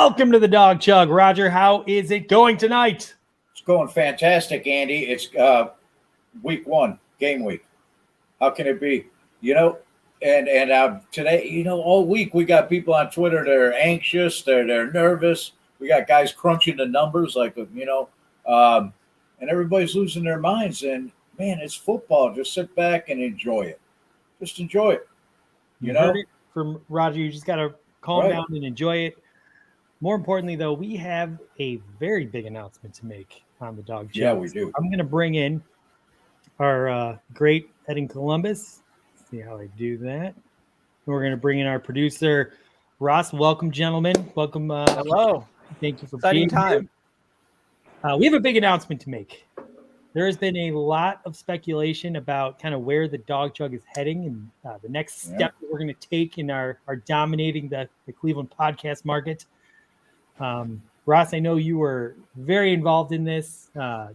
Welcome to the Dawg Chug. Roger, how is it going tonight? It's going fantastic, Andy. It's week one, game week. How can it be? And today, all week we got people on Twitter that are anxious, they're nervous. We got guys crunching the numbers, and everybody's losing their minds. And man, it's football. Just sit back and enjoy it. Just enjoy it. You heard it from Roger. You just got to calm down and enjoy it. More importantly, though, we have a very big announcement to make on the Dawg Chug. Yeah, we do. I'm going to bring in our great Ed in Columbus. Let's see how I do that. And we're going to bring in our producer, Ross. Welcome, gentlemen. Welcome. Hello. Thank you for exciting time. We have a big announcement to make. There has been a lot of speculation about kind of where the Dawg Chug is heading and the next step that we're going to take in our dominating the Cleveland podcast market. Ross, I know you were very involved in this,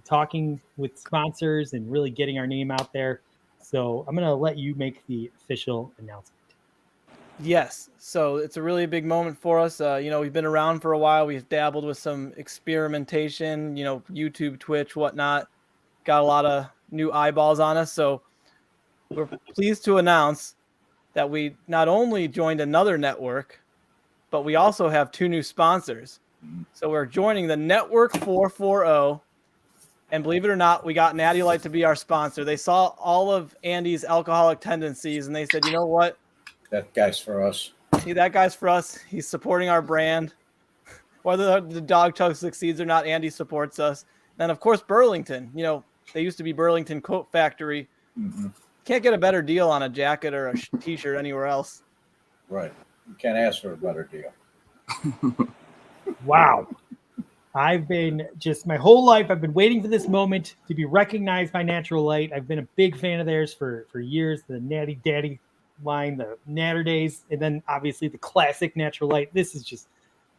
talking with sponsors and really getting our name out there. So I'm going to let you make the official announcement. Yes. So it's a really big moment for us. We've been around for a while. We've dabbled with some experimentation, YouTube, Twitch, whatnot. Got a lot of new eyeballs on us. So we're pleased to announce that we not only joined another network, but we also have two new sponsors. So we're joining the Network 440. And believe it or not, we got Natty Light to be our sponsor. They saw all of Andy's alcoholic tendencies, and they said, you know what? That guy's for us. That guy's for us. He's supporting our brand. Whether the Dawg Chug succeeds or not, Andy supports us. And, of course, Burlington. They used to be Burlington Coat Factory. Mm-hmm. Can't get a better deal on a jacket or a T-shirt anywhere else. Right. You can't ask for a better deal. Wow. I've been my whole life, I've been waiting for this moment to be recognized by Natural Light. I've been a big fan of theirs for years, the Natty Daddy line, the Natter Days, and then obviously the classic Natural Light. This is just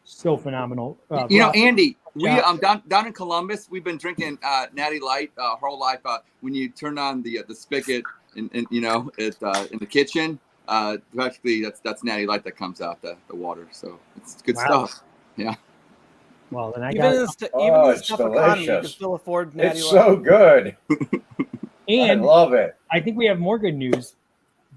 so phenomenal. Andy, we down in Columbus, we've been drinking Natty Light our whole life. When you turn on the spigot in the kitchen, practically that's Natty Light that comes out the water. So it's good stuff. Yeah. Well, then even in this tough economy, you can still afford Natty Light. It's so good. And I love it. I think we have more good news.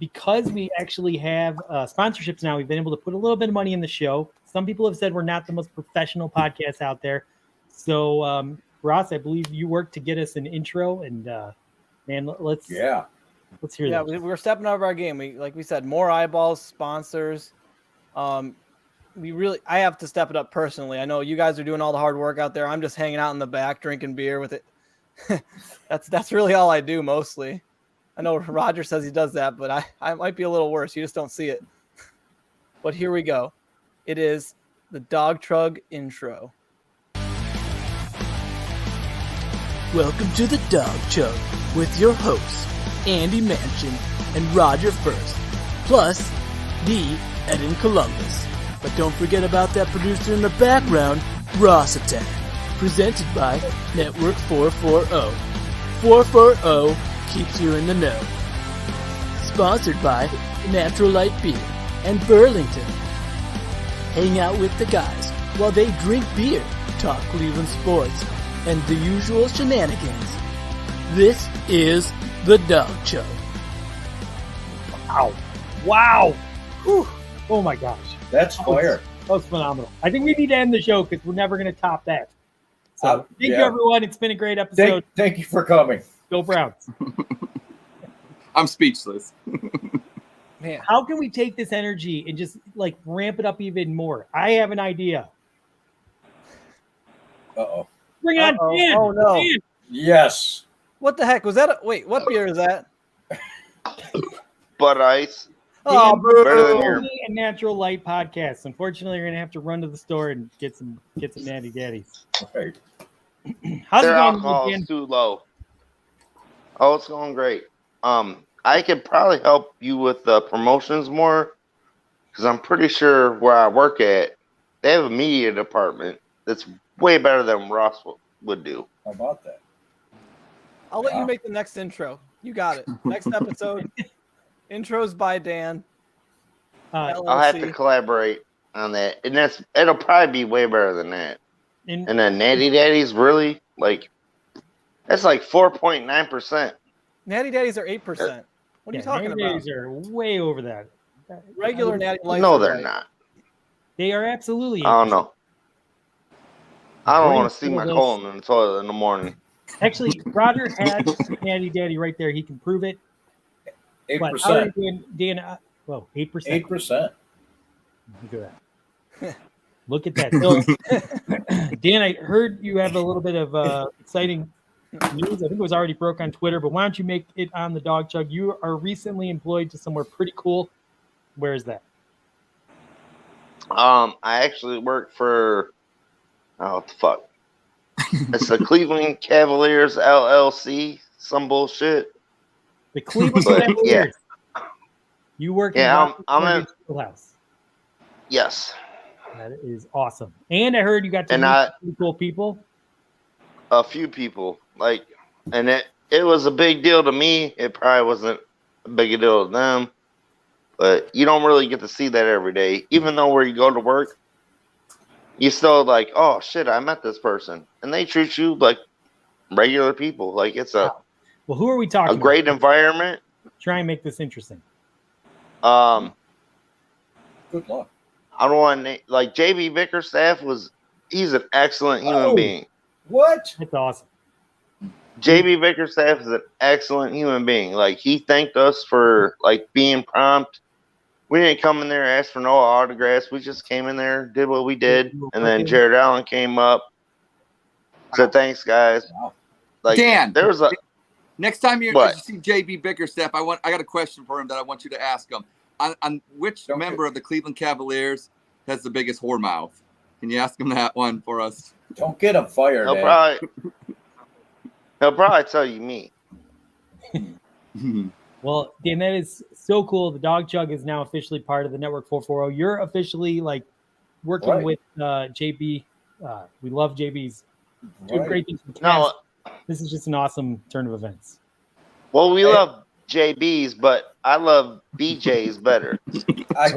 Because we actually have sponsorships now, we've been able to put a little bit of money in the show. Some people have said we're not the most professional podcast out there. So, Ross, I believe you worked to get us an intro, and let's hear that. Yeah, we're stepping out of our game. Like we said, more eyeballs, sponsors. I have to step it up personally. I know you guys are doing all the hard work out there. I'm just hanging out in the back drinking beer with it. That's really all I do mostly. I know Roger says he does that, but I might be a little worse. You just don't see it. But here we go. It is the Dawg Chug intro. Welcome to the Dawg Chug with your hosts, Andy Manchin and Roger First, plus the Ed in Columbus. But don't forget about that producer in the background, Ross Attack, presented by Network 440. 440 keeps you in the know. Sponsored by Natural Light Beer and Burlington. Hang out with the guys while they drink beer, talk Cleveland sports, and the usual shenanigans. This is the Dawg Chug. Wow. Whew. Oh my gosh. That's fire. That was phenomenal. I think we need to end the show because we're never going to top that. So thank you, everyone. It's been a great episode. Thank you for coming. Go Browns. I'm speechless. Man, how can we take this energy and just ramp it up even more? I have an idea. Uh-oh. Bring on Dan. Oh, no. Dan. Yes. What the heck? Was that wait, what beer is that? Bud Ice. Oh, Better than your... A Natural Light podcast. Unfortunately, you're gonna have to run to the store and get some Natty Daddies. Right. How's Their it going, alcohol Dan? is too low. Oh, it's going great. I could probably help you with the promotions more because I'm pretty sure where I work at, they have a media department that's way better than Ross would do. How about that? I'll let you make the next intro. You got it. Next episode. Intros by Dan. I'll have to collaborate. on that, and it'll probably be way better than that. And then Natty Daddy's really like that's like 4.9%. Natty Daddies are 8%. What are you talking Natty about? Daddies are way over that. Regular Natty Lights. No, are they're right. not. They are absolutely. 8%. I don't know. I don't Bring want to see my this. colon in the toilet in the morning. Actually, Roger had Natty Daddy right there. He can prove it. 8%. Dan, well, 8%. 8%. Look at that. Look at that. So, Dan, I heard you have a little bit of exciting news. I think it was already broke on Twitter, but why don't you make it on the Dawg Chug? You are recently employed to somewhere pretty cool. Where is that? I actually work for what the fuck? It's the Cleveland Cavaliers LLC. Some bullshit. The Cleveland But, Cavaliers. You work Yeah, in I'm in. Schoolhouse. Yes, That is awesome. And I heard you got to And meet I- some pretty cool people. a few people like, and it was a big deal to me. It probably wasn't a big a deal to them, but you don't really get to see that every day. Even though where you go to work, you still like, oh shit, I met this person, and they treat you like regular people. Like it's a Well, who are we talking a great environment. Try and make this interesting. Um, Good luck. I don't want to like JB Bickerstaff he's an excellent human Oh. being. What? That's awesome. JB Bickerstaff is an excellent human being. Like he thanked us for like being prompt. We didn't come in there and ask for no autographs. We just came in there, did what we did, and then Jared Allen came up, said thanks guys. Wow. Like Dan, there was a Next time you What? see JB Bickerstaff, I got a question for him that I want you to ask him. On which Okay. member of the Cleveland Cavaliers has the biggest whore mouth? Can you ask him that one for us? Don't get him fired. he'll Ed. probably tell you me. Well, Dan, that is so cool. The Dawg Chug is now officially part of the Network 440. You're officially like working Right. with JB. We love JB's doing Right. great things for the No, Cavs. This is just an awesome turn of events. well we Hey. love JB's, but I love BJ's better. I,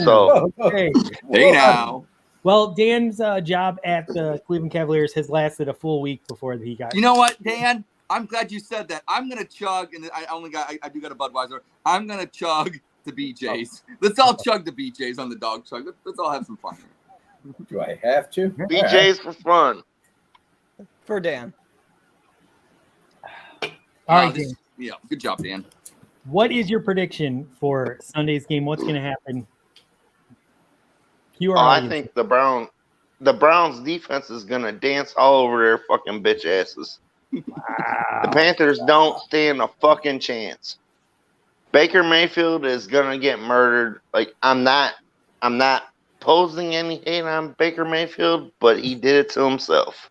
So Okay. Hey now. Well, Dan's job at the Cleveland Cavaliers has lasted a full week before he got. You know what, Dan? I'm glad you said that. I'm gonna chug, and I do got a Budweiser. I'm gonna chug the BJ's. Let's all chug the BJ's on the Dawg Chug. Let's all have some fun. do I have to? BJ's for fun. For Dan. All right, Dan. Yeah, good job, Dan. What is your prediction for Sunday's game? What's going to happen? You are. I think the Browns defense is gonna dance all over their fucking bitch asses. The Panthers don't stand a fucking chance. Baker Mayfield is gonna get murdered. Like I'm not posing any hate on Baker Mayfield, but he did it to himself.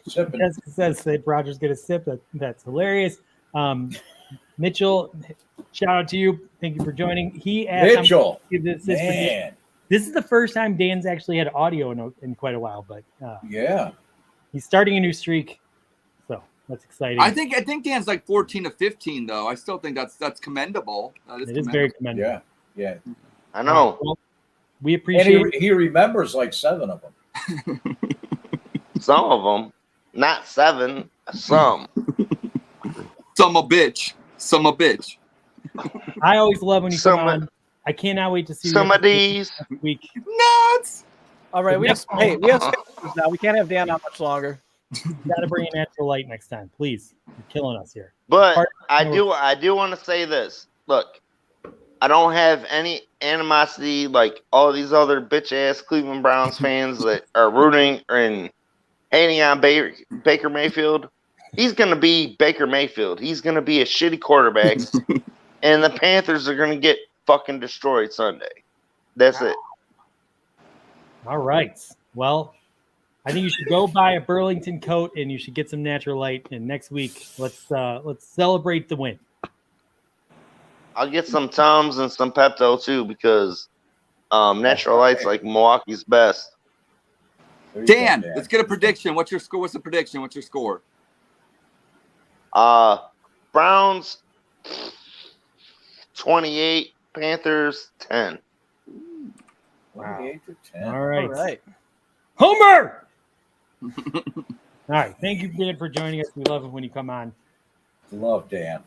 Sipping. Jessica says that Roger's going to sip. That's hilarious. Mitchell, shout out to you. Thank you for joining. He asked, Mitchell. This Man. is the first time Dan's actually had audio in quite a while, but Yeah. he's starting a new streak, so that's exciting. I think Dan's like 14 to 15 though. I still think that's commendable. it is very commendable. Yeah. Yeah. I know. Well, we And appreciate. he remembers like 7 of them. Some of them, not 7, some. Some a bitch. I always love when you Some come on. I cannot wait to see Some you of these. next week. Nuts. All right, we have sponsors now. We can't have Dan on much longer. You got to bring a natural light next time, please. You're killing us here. But I do want to say this. Look, I don't have any animosity like all these other bitch ass Cleveland Browns fans that are rooting and hating on Baker Mayfield. He's gonna be Baker Mayfield. He's gonna be a shitty quarterback, and the Panthers are gonna get fucking destroyed Sunday. That's it. All right. Well, I think you should go buy a Burlington coat and you should get some natural light. And next week, let's celebrate the win. I'll get some Tums and some Pepto too because Natural Light's like Milwaukee's best. There you go, Dan, let's get a prediction. What's your score? What's the prediction? What's your score? Browns 28, Panthers 10. Wow. 28-10. All right. All right. Homer! All right. Thank you, Dan, for joining us. We love it when you come on. Love Dan.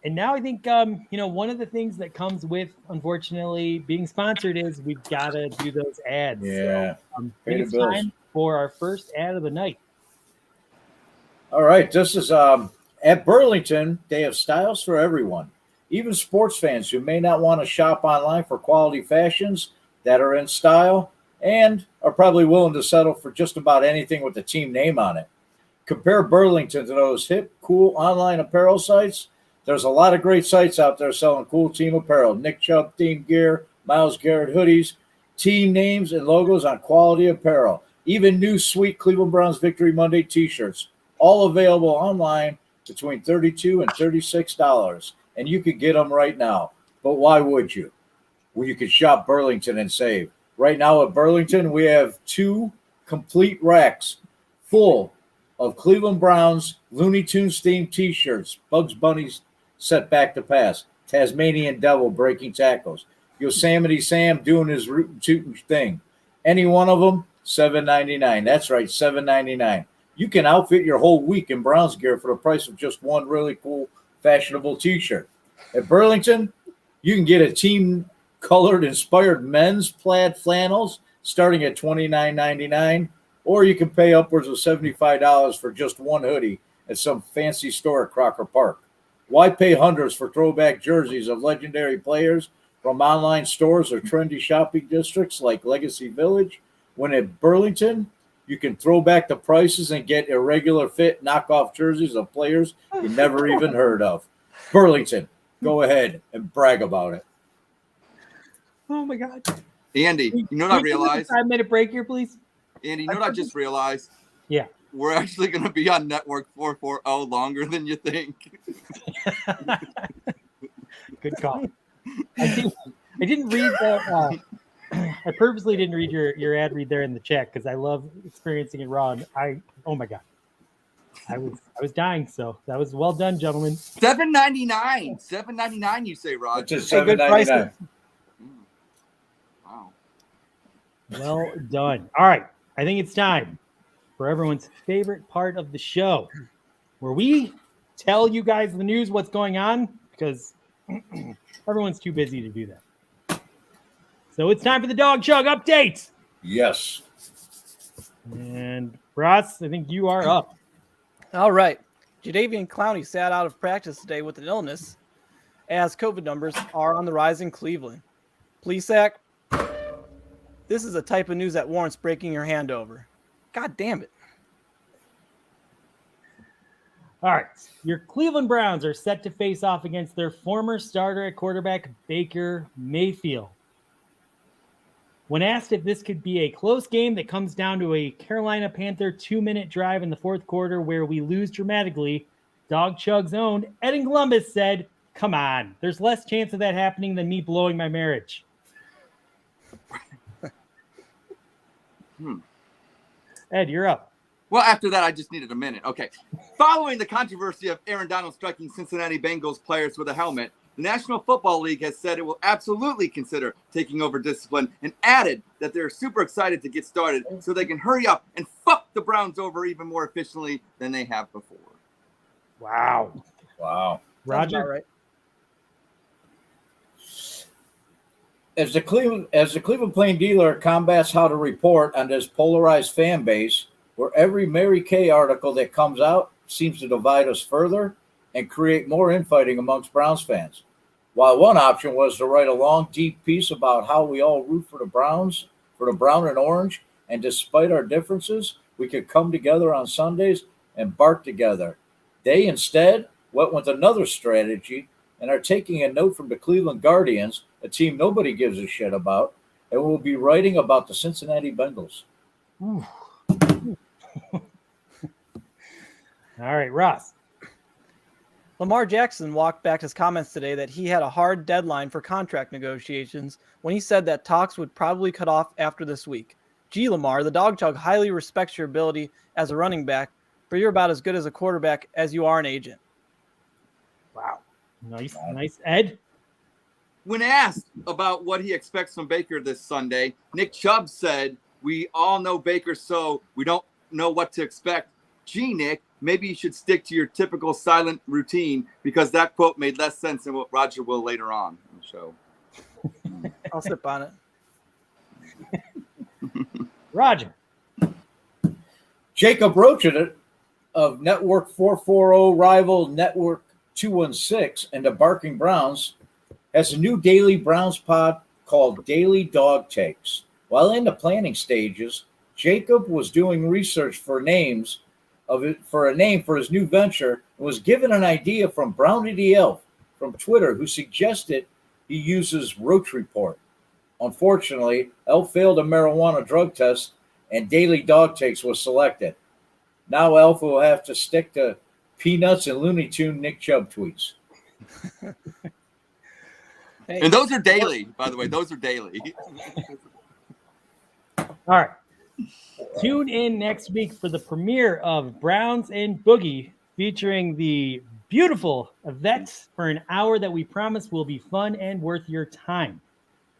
And now I think, one of the things that comes with, unfortunately, being sponsored is we've got to do those ads. Yeah. So, I Pay think the it's bills. time for our first ad of the night. All right, this is at Burlington. They have styles for everyone, even sports fans who may not want to shop online for quality fashions that are in style and are probably willing to settle for just about anything with the team name on it. Compare Burlington to those hip, cool online apparel sites. There's a lot of great sites out there selling cool team apparel, Nick Chubb themed gear, Myles Garrett hoodies, team names and logos on quality apparel, even new sweet Cleveland Browns Victory Monday t-shirts, all available online between $32 and $36. And you could get them right now. But why would you? Well, you could shop Burlington and save. Right now at Burlington, we have 2 complete racks full of Cleveland Browns Looney Tunes themed t-shirts, Bugs Bunny's set back to pass, Tasmanian Devil breaking tackles, Yosemite Sam doing his rootin' thing. Any one of them, $7.99. That's right, $7.99. You can outfit your whole week in Browns gear for the price of just one really cool, fashionable t-shirt. At Burlington, you can get a team-colored inspired men's plaid flannels starting at $29.99, or you can pay upwards of $75 for just one hoodie at some fancy store at Crocker Park. Why pay hundreds for throwback jerseys of legendary players from online stores or trendy shopping districts like Legacy Village when at Burlington you can throw back the prices and get irregular fit knockoff jerseys of players you never even heard of? Burlington, go ahead and brag about it. Oh, my God. Andy, you know what I realized? 5-minute break here, please. Andy, you know what I just realized? Yeah. We're actually going to be on Network 440 longer than you think. Good call. I didn't read that. I purposely didn't read your ad read there in the chat because I love experiencing it raw. And oh my God, I was dying. So that was well done, gentlemen. $7.99. $7.99. You say, Rod? It's just Hey, good prices. $7.99. Wow. Well done. All right, I think it's time for everyone's favorite part of the show, where we tell you guys the news, what's going on, because everyone's too busy to do that. So it's time for the Dawg Chug update. Yes. And Ross, I think you are up. All right. Jadeveon Clowney sat out of practice today with an illness as COVID numbers are on the rise in Cleveland. Please, Zach, this is a type of news that warrants breaking your hand over. God damn it. All right. Your Cleveland Browns are set to face off against their former starter at quarterback, Baker Mayfield. When asked if this could be a close game that comes down to a Carolina Panther 2-minute drive in the fourth quarter where we lose dramatically, Dawg Chug's own Ed in Columbus said, "Come on, there's less chance of that happening than me blowing my marriage." Ed, you're up. Well, after that, I just needed a minute. Okay. Following the controversy of Aaron Donald striking Cincinnati Bengals players with a helmet, the National Football League has said it will absolutely consider taking over discipline and added that they're super excited to get started so they can hurry up and fuck the Browns over even more efficiently than they have before. Wow. Wow. Roger. All right. As the Cleveland Plain Dealer combats how to report on this polarized fan base, where every Mary Kay article that comes out seems to divide us further and create more infighting amongst Browns fans. While one option was to write a long, deep piece about how we all root for the Browns, for the brown and orange, and despite our differences, we could come together on Sundays and bark together. They instead went with another strategy and are taking a note from the Cleveland Guardians, a team nobody gives a shit about, and will be writing about the Cincinnati Bengals. All right, Ross. Lamar Jackson walked back his comments today that he had a hard deadline for contract negotiations when he said that talks would probably cut off after this week. Gee, Lamar, the Dawg Chug highly respects your ability as a running back, but you're about as good as a quarterback as you are an agent. Wow. Nice. Ed? When asked about what he expects from Baker this Sunday, Nick Chubb said, "We all know Baker, so we don't know what to expect. Gee, Nick, maybe you should stick to your typical silent routine," because that quote made less sense than what Roger will later on in the show. I'll sip on it. Roger. Jacob Roachin of Network 440 rival Network 216 and the Barking Browns has a new daily Browns pod called Daily Dawg Takes. While in the planning stages, Jacob was doing research for a name for his new venture and was given an idea from Brownie the Elf from Twitter, who suggested he uses Roach Report. Unfortunately, Elf failed a marijuana drug test and Daily Dawg Takes was selected. Now Elf will have to stick to Peanuts and Looney Tune Nick Chubb tweets. Hey, And those are daily, by the way. Those are daily. All right. Tune in next week for the premiere of Browns and Boogie, featuring the beautiful Yvette for an hour that we promise will be fun and worth your time.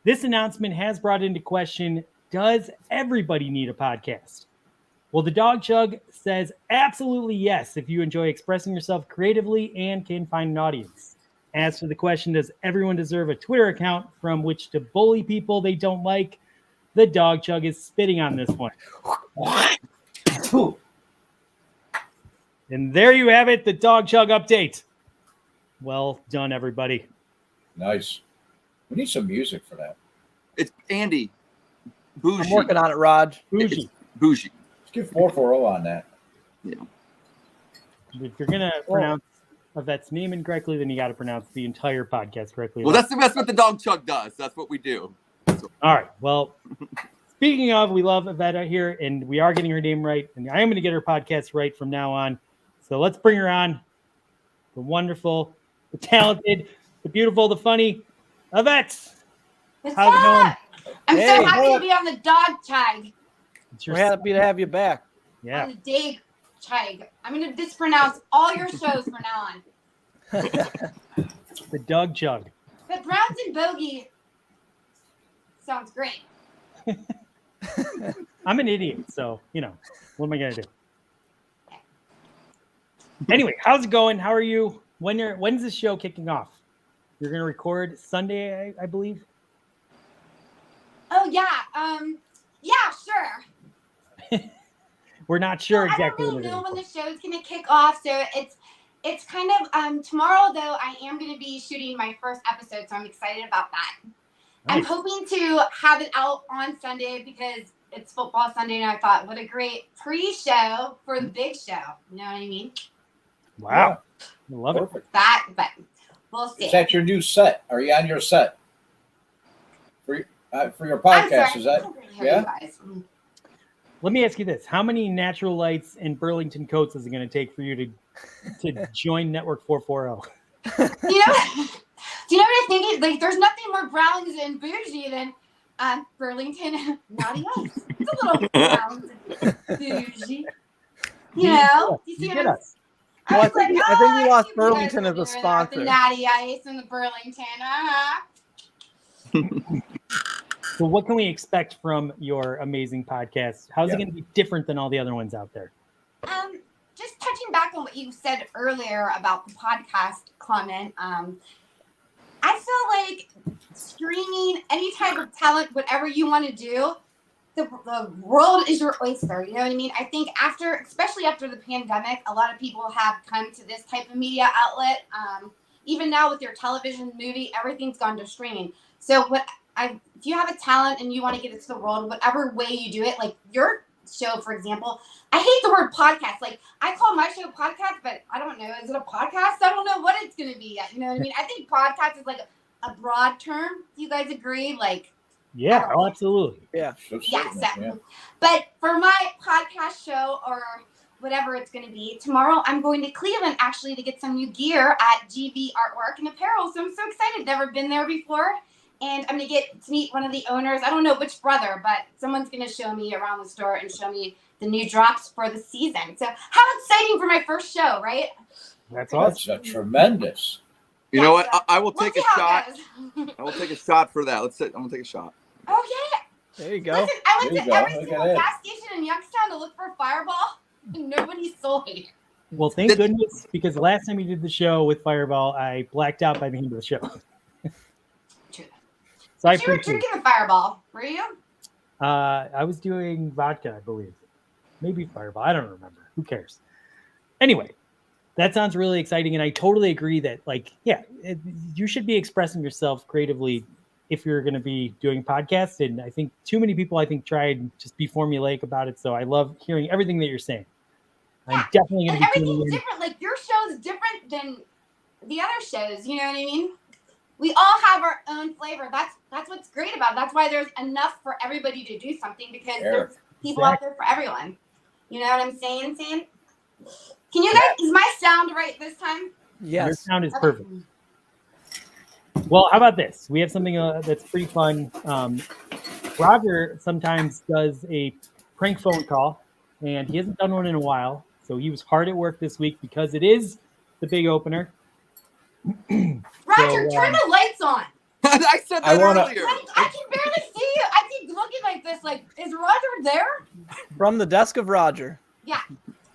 This announcement has brought into question, does everybody need a podcast? Well, the Dawg Chug says absolutely yes if you enjoy expressing yourself creatively and can find an audience. As for the question, does everyone deserve a Twitter account from which to bully people they don't like? The Dawg Chug is spitting on this one. And there you have it, the Dawg Chug update. Well done, everybody. Nice. We need some music for that. It's Andy. Bougie. I'm working on it, Raj. Bougie. It's bougie. Let's get 440 on that. Yeah. If you're going to pronounce Yvette's name incorrectly, then you got to pronounce the entire podcast correctly. Well, that's what the Dawg Chug does. That's what we do. All right. Well, speaking of, we love Yvette here, and we are getting her name right, and I am going to get her podcast right from now on. So let's bring her on. The wonderful, the talented, the beautiful, the funny Yvette. What's How's it going? up? I'm Hey, so happy to be on the Dawg Chug. It's your We're happy to have you back. yeah. On the Dawg Chug. I'm going to mispronounce all your shows from now on. The Dawg Chug. But Browns and Bogey sounds great. I'm an idiot, so what am I gonna do? Anyway, how's it going? How are you? When's this show kicking off? You're gonna record Sunday, I believe. Oh yeah, yeah, sure. We're not sure Well, exactly I when don't really we're know gonna when the show's gonna kick off, so it's kind of tomorrow though. I am gonna be shooting my first episode, so I'm excited about that. I'm Nice. hoping to have it out on Sunday because it's football Sunday, and I thought, what a great pre-show for the big show. You know what I mean? Wow, I love it. Perfect. That, but we'll see. Is that your new set? Are you on your set? For your I'm podcast, sorry, is that? I can't really hear yeah? you guys. Let me ask you this: how many natural lights and Burlington coats is it going to take for you to join Network 440? You know, do you know what I think? Like, there's nothing more Browns and bougie than Burlington Naughty Ice. It's a little Browns and bougie. You know? You see You what get I'm us. Well, I was like, think we oh, lost see what you guys Burlington are as a doing there with sponsor. The Natty Ice and the Burlington. So, what can we expect from your amazing podcast? How's it going to be different than all the other ones out there? Just touching back on what you said earlier about the podcast, Clement, I feel like streaming any type of talent, whatever you want to do, the world is your oyster. You know what I mean? I think especially after the pandemic, a lot of people have come to this type of media outlet. Even now with your television, movie, everything's gone to streaming. So if you have a talent and you want to get it to the world, whatever way you do it, like your show, for example, I hate the word podcast. Like, I call my show podcast, but I don't know. Is it a podcast? I don't know what it's going to be yet. You know what I mean? I think podcast is like a broad term. Do you guys agree? Like, Yeah, oh, absolutely. yes. But for my podcast show or whatever it's going to be, tomorrow I'm going to Cleveland actually to get some new gear at GV Artwork and Apparel. So I'm so excited. Never been there before. And I'm going to get to meet one of the owners. I don't know which brother, but someone's going to show me around the store and show me the new drops for the season. So how exciting for my first show, right? That's awesome. That's tremendous. You know what? so I will we'll take a see how shot. it goes. I will take a shot for that. I'm gonna take a shot. Oh yeah. There you go. Listen, I went There to you go. every Look at single that. gas station in Youngstown to look for Fireball, and nobody sold it. Well, thank goodness, because last time we did the show with Fireball, I blacked out by the end of the show. True. So I But you were appreciate drinking a Fireball, were you? I was doing vodka, I believe. Maybe Fireball. I don't remember. Who cares? Anyway, that sounds really exciting. And I totally agree that, like, yeah, you should be expressing yourself creatively if you're going to be doing podcasts. And I think too many people, try and just be formulaic about it. So I love hearing everything that you're saying. I'm definitely going And to be tuning everything's in. different. Like your show's different than the other shows. You know what I mean? We all have our own flavor. That's what's great about it. That's why there's enough for everybody to do something, because there's people out there for everyone. You know what I'm saying, Sam? Can you guys? Is my sound right this time? Your Yes. sound is perfect. Well, how about this? We have something that's pretty fun. Roger sometimes does a prank phone call, and he hasn't done one in a while. So he was hard at work this week because it is the big opener. Roger, turn the lights on. I said that earlier. I can barely see you. I keep looking like this. Like, is Roger there? From the desk of Roger. Yeah.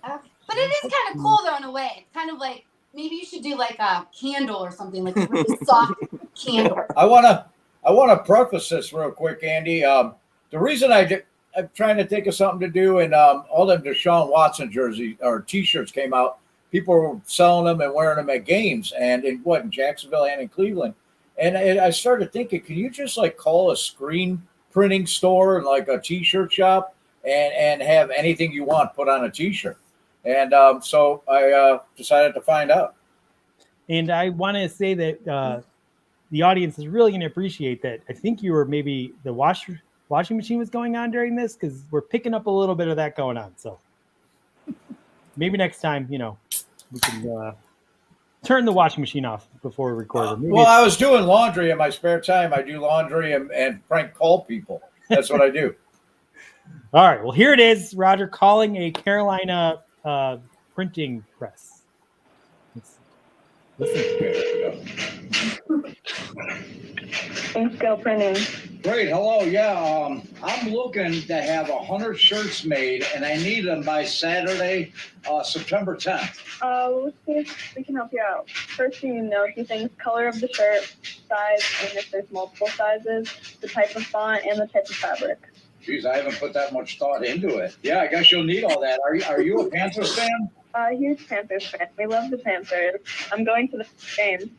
But it is kind of cool though in a way. It's kind of like maybe you should do like a candle or something, like a really soft candle. I wanna preface this real quick, Andy. The reason I'm trying to think of something to do, and all them Deshaun Watson jerseys or T-shirts came out. People were selling them and wearing them at games, and in Jacksonville and in Cleveland. And I started thinking, can you just like call a screen printing store and like a T-shirt shop and have anything you want put on a T-shirt? And so I decided to find out. And I want to say that the audience is really going to appreciate that. I think you were maybe the washing machine was going on during this, because we're picking up a little bit of that going on. So maybe next time, we can turn the washing machine off before we record. Well, I was doing laundry in my spare time. I do laundry and prank call people. That's what I do. All right. Well, here it is. Roger calling a Carolina printing press. Listen. Thanks, Go Printing. Great. Hello. Yeah. I'm looking to have 100 shirts made, and I need them by Saturday, September 10th. Let's see if we can help you out. First thing you know, a few things: color of the shirt, size, and if there's multiple sizes, the type of font, and the type of fabric. Geez, I haven't put that much thought into it. Yeah, I guess you'll need all that. Are you a Panthers fan? Huge Panthers fan. We love the Panthers. I'm going to the game.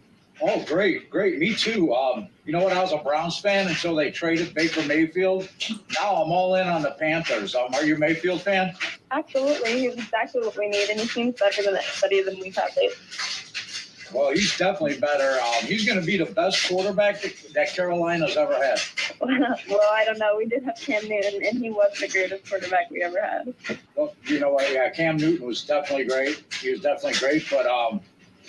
Oh, great. Me too. You know what? I was a Browns fan until they traded Baker Mayfield. Now I'm all in on the Panthers. Are you a Mayfield fan? Absolutely. He's exactly what we need, and he seems better than anybody than we've had lately. Well, he's definitely better. He's going to be the best quarterback that Carolina's ever had. Well, I don't know. We did have Cam Newton, and he was the greatest quarterback we ever had. Well, you know what? Yeah, Cam Newton was definitely great. He was definitely great. But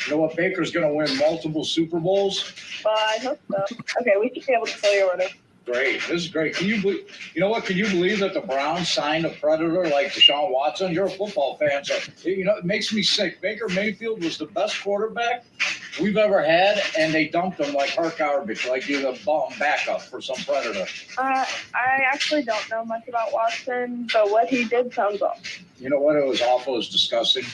you know what? Baker's going to win multiple Super Bowls. Well, I hope so. Okay, we should be able to fill your order. Great. This is great. Can you believe that the Browns signed a predator like Deshaun Watson? You're a football fan, so it makes me sick. Baker Mayfield was the best quarterback we've ever had, and they dumped him like hard garbage, like he's a bum backup for some predator. I actually don't know much about Watson, but what he did sounds awful. You know what? It was awful. It was disgusting.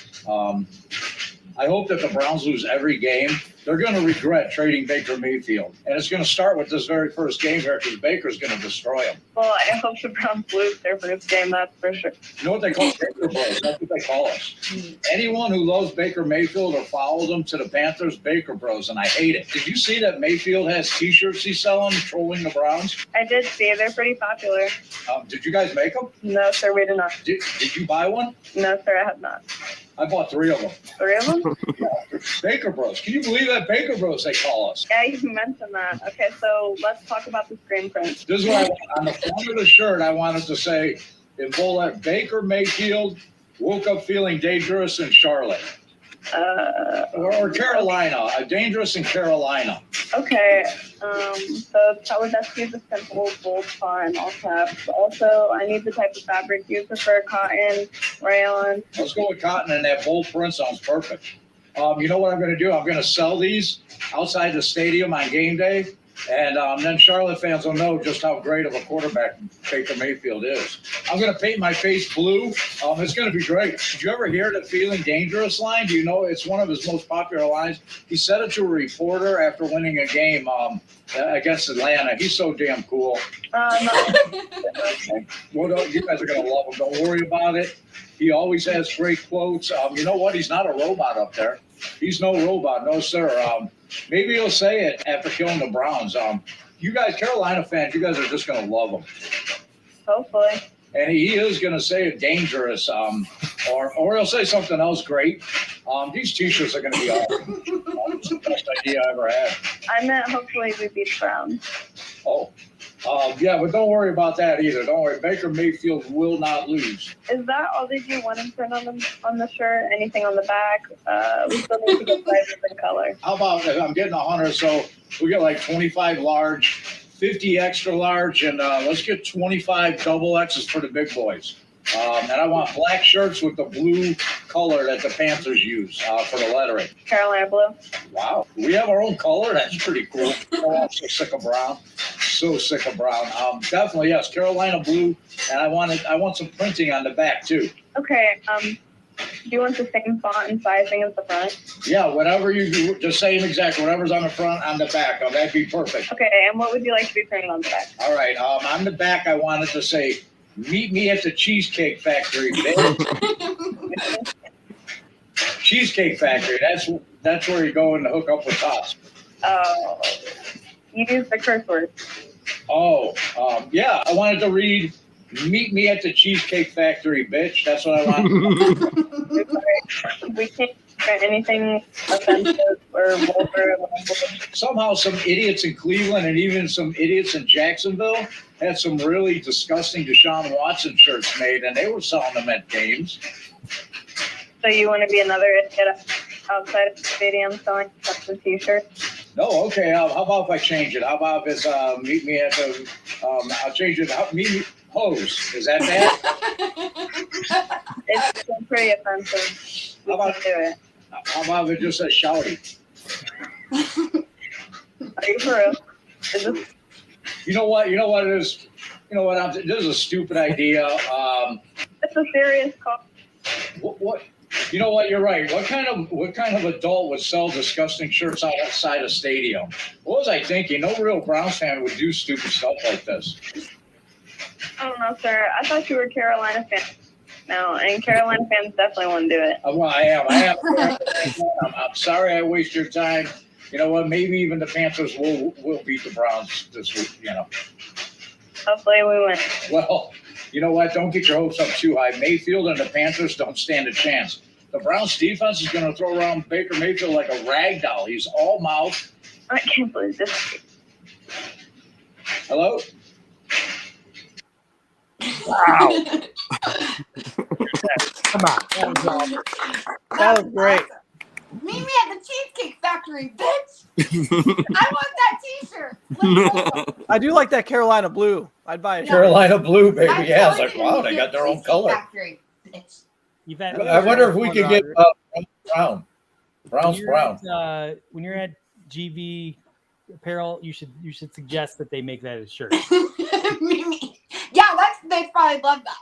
I hope that the Browns lose every game. They're going to regret trading Baker Mayfield. And it's going to start with this very first game here, because Baker's going to destroy them. Well, I hope the Browns lose their first game, that's for sure. You know what they call Baker Bros? That's what they call us. Anyone who loves Baker Mayfield or follows him to the Panthers, Baker Bros, and I hate it. Did you see that Mayfield has T-shirts he's selling, trolling the Browns? I did see. They're pretty popular. Did you guys make them? No, sir, we did not. Did you buy one? No, sir, I have not. I bought 3 of them. 3 of them? Baker Bros. Can you believe that? Baker Bros, they call us. Yeah, you mentioned that. Okay, so let's talk about the screen print. This is what I want. On the front of the shirt, I wanted to say, in bold letter, Baker Mayfield woke up feeling dangerous in Charlotte. Or Carolina, dangerous in Carolina. Okay, so I would just use a simple bold font, all caps. Also, I need the type of fabric you prefer: cotton, rayon. Let's go with cotton, and that bold print sounds perfect. You know what I'm going to do? I'm going to sell these outside the stadium on game day. And then Charlotte fans will know just how great of a quarterback Baker Mayfield is. I'm going to paint my face blue. It's going to be great. Did you ever hear the Feeling Dangerous line? Do you know it's one of his most popular lines? He said it to a reporter after winning a game against Atlanta. He's so damn cool. No. Well, you guys are going to love him. Don't worry about it. He always has great quotes. You know what? He's not a robot up there. He's no robot. No, sir. Maybe he'll say it after killing the Browns. You guys, Carolina fans, you guys are just going to love him. Hopefully. And he is going to say it dangerous, or he'll say something else great. These T-shirts are going to be awesome. It's the best idea I ever had. I meant hopefully we beat the Browns. Oh, yeah, but don't worry about that either. Don't worry. Baker Mayfield will not lose. Is that all that you want to print on the shirt? Anything on the back? We still need to get sizes and color. How about I'm getting 100, so we get like 25 large, 50 extra large, and let's get 25 double X's for the big boys. And I want black shirts with the blue color that the Panthers use for the lettering. Carolina blue. Wow. We have our own color? That's pretty cool. Oh, I'm so sick of brown. So sick of brown. Definitely, yes, Carolina blue. And I want some printing on the back, too. Okay. Do you want the same font and sizing as the front? Yeah, whatever you do, the same exact, whatever's on the front, on the back. That'd be perfect. Okay, and what would you like to be printed on the back? All right. On the back, I wanted to say, meet me at the Cheesecake Factory. Cheesecake Factory. That's where you go and hook up with Tots. Oh, you used the curse word. Oh, yeah. I wanted to read, meet me at the Cheesecake Factory, bitch. That's what I wanted. We can't print anything offensive or vulgar. Somehow some idiots in Cleveland and even some idiots in Jacksonville had some really disgusting Deshaun Watson shirts made, and they were selling them at games. So you want to be another idiot outside of the stadium selling custom T-shirts? No, okay. How about if I change it? How about if it's meet me at the? I'll change it. Meet me hose. Is that bad? It's pretty offensive. We How about can do it. How about if it just says shouty? Are you for real? Is this? You know what? You know what it is. You know what? This is a stupid idea. It's a serious call. What? You know what? You're right. What kind of adult would sell disgusting shirts outside a stadium? What was I thinking? No real Browns fan would do stupid stuff like this. I don't know, sir. I thought you were a Carolina fan. No, and Carolina fans definitely want to do it. Well, I am. I'm sorry I waste your time. You know what? Maybe even the Panthers will beat the Browns this week. You know. Hopefully we win. Well, you know what? Don't get your hopes up too high. Mayfield and the Panthers don't stand a chance. The Browns defense is going to throw around Baker Mayfield like a rag doll. He's all mouth. I can't believe this. Hello? Wow. Come on. That was great. Meet me at the Cheesecake Factory, bitch. I want that T-shirt. Let's go. I do like that Carolina blue. I'd buy it. Carolina blue, baby. I'm Yeah, it's telling like, you, wow, meet they me got at their own Cheesecake color. Factory, bitch. You've had, I wonder if we could get brown. Brown's brown. When you're at GV Apparel, you should suggest that they make that a shirt. Meet me. Yeah, they'd probably love that.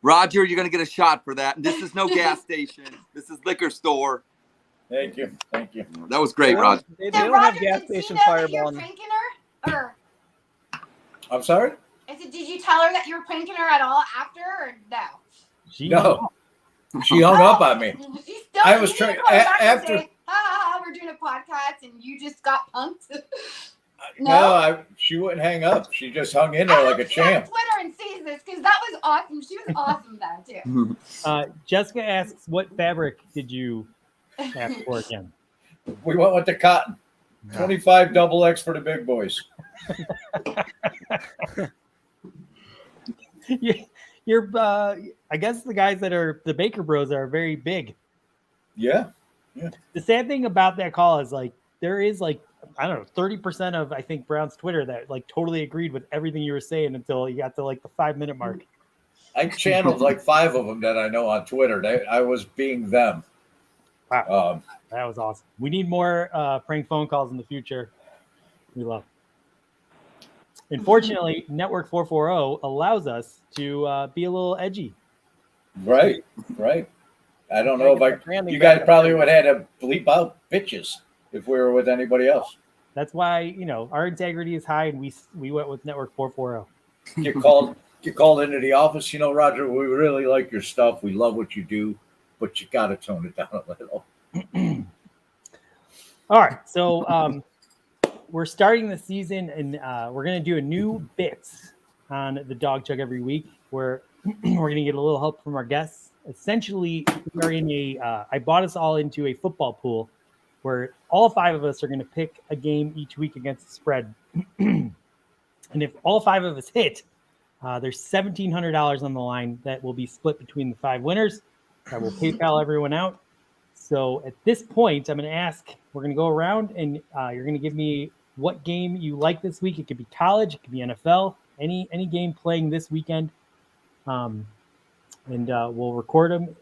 Roger, you're gonna get a shot for that. This is no gas station. This is liquor store. Thank you. That was great, Roger. They Now, don't have Roger, gas did you station know that fireball. you're in them. pranking her? Or I'm sorry? did you tell her that you were pranking her at all after, or no? No. She hung up on me. She's still. I was you trying- didn't call back and after- say, we're doing a podcast, and you just got punked. No, she wouldn't hang up. She just hung in there I like hope a she's on champ. Twitter and sees this because that was awesome. She was awesome then too. Jessica asks, what fabric did you ask for again? We went with the cotton. 25 double X for the big boys. You're I guess the guys that are the Baker Bros are very big. Yeah. The sad thing about that call is like there is like I don't know 30% of I think Brown's Twitter that like totally agreed with everything you were saying until you got to like the 5-minute mark. I channeled like 5 of them that I know on Twitter. I was being them. Wow, that was awesome. We need more prank phone calls in the future. We love it. Unfortunately, Network 440 allows us to be a little edgy. Right. I don't know Get if that branding you guys back. probably would have had to bleep out bitches if we were with anybody else. That's why, our integrity is high, and we went with Network 440. Get called into the office. Roger, we really like your stuff. We love what you do, but you got to tone it down a little. All right, so we're starting the season, and we're going to do a new bits on the Dawg Chug every week, where we're going to get a little help from our guests. Essentially, we are in I bought us all into a football pool where all 5 of us are going to pick a game each week against the spread. And if all 5 of us hit, there's $1,700 on the line that will be split between the 5 winners. That will PayPal everyone out. So at this point, I'm going to ask, we're going to go around, and you're going to give me what game you like this week. It could be college, it could be NFL, any game playing this weekend. And we'll record them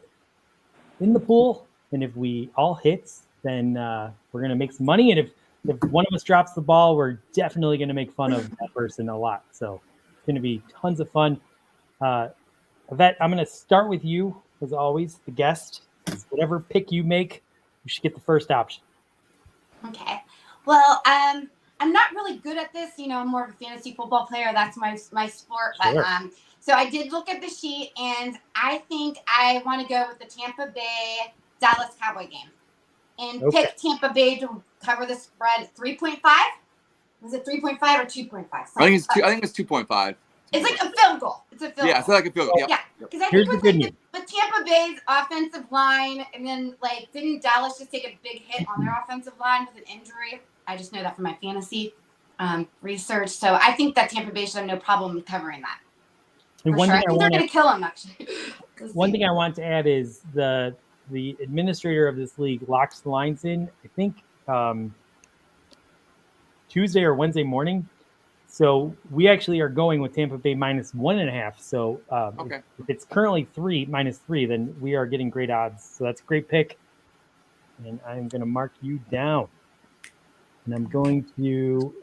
in the pool. And if we all hits, then we're going to make some money. And if one of us drops the ball, we're definitely going to make fun of that person a lot. So it's going to be tons of fun. Yvette, I'm going to start with you, as always, the guest. Whatever pick you make, you should get the first option. Okay. Well, I'm not really good at this. I'm more of a fantasy football player. That's my sport. Sure. But so I did look at the sheet, and I think I want to go with the Tampa Bay Dallas Cowboy game, and pick Tampa Bay to cover the spread 3.5. Was it 3.5 or 2.5? I think it's 2.5. It's like a field goal. It's a field goal. Yeah, it's like a field goal. Yeah. Because I Here's think the with good the Tampa Bay's offensive line, and then didn't Dallas just take a big hit on their offensive line with an injury? I just know that from my fantasy research. So I think that Tampa Bay should have no problem covering that. And For sure. I think they're going to kill them, actually. One thing I want to add is the administrator of this league locks the lines in, I think, Tuesday or Wednesday morning. So we actually are going with Tampa Bay -1.5. So if it's currently -3, then we are getting great odds. So that's a great pick. And I'm going to mark you down. And I'm going to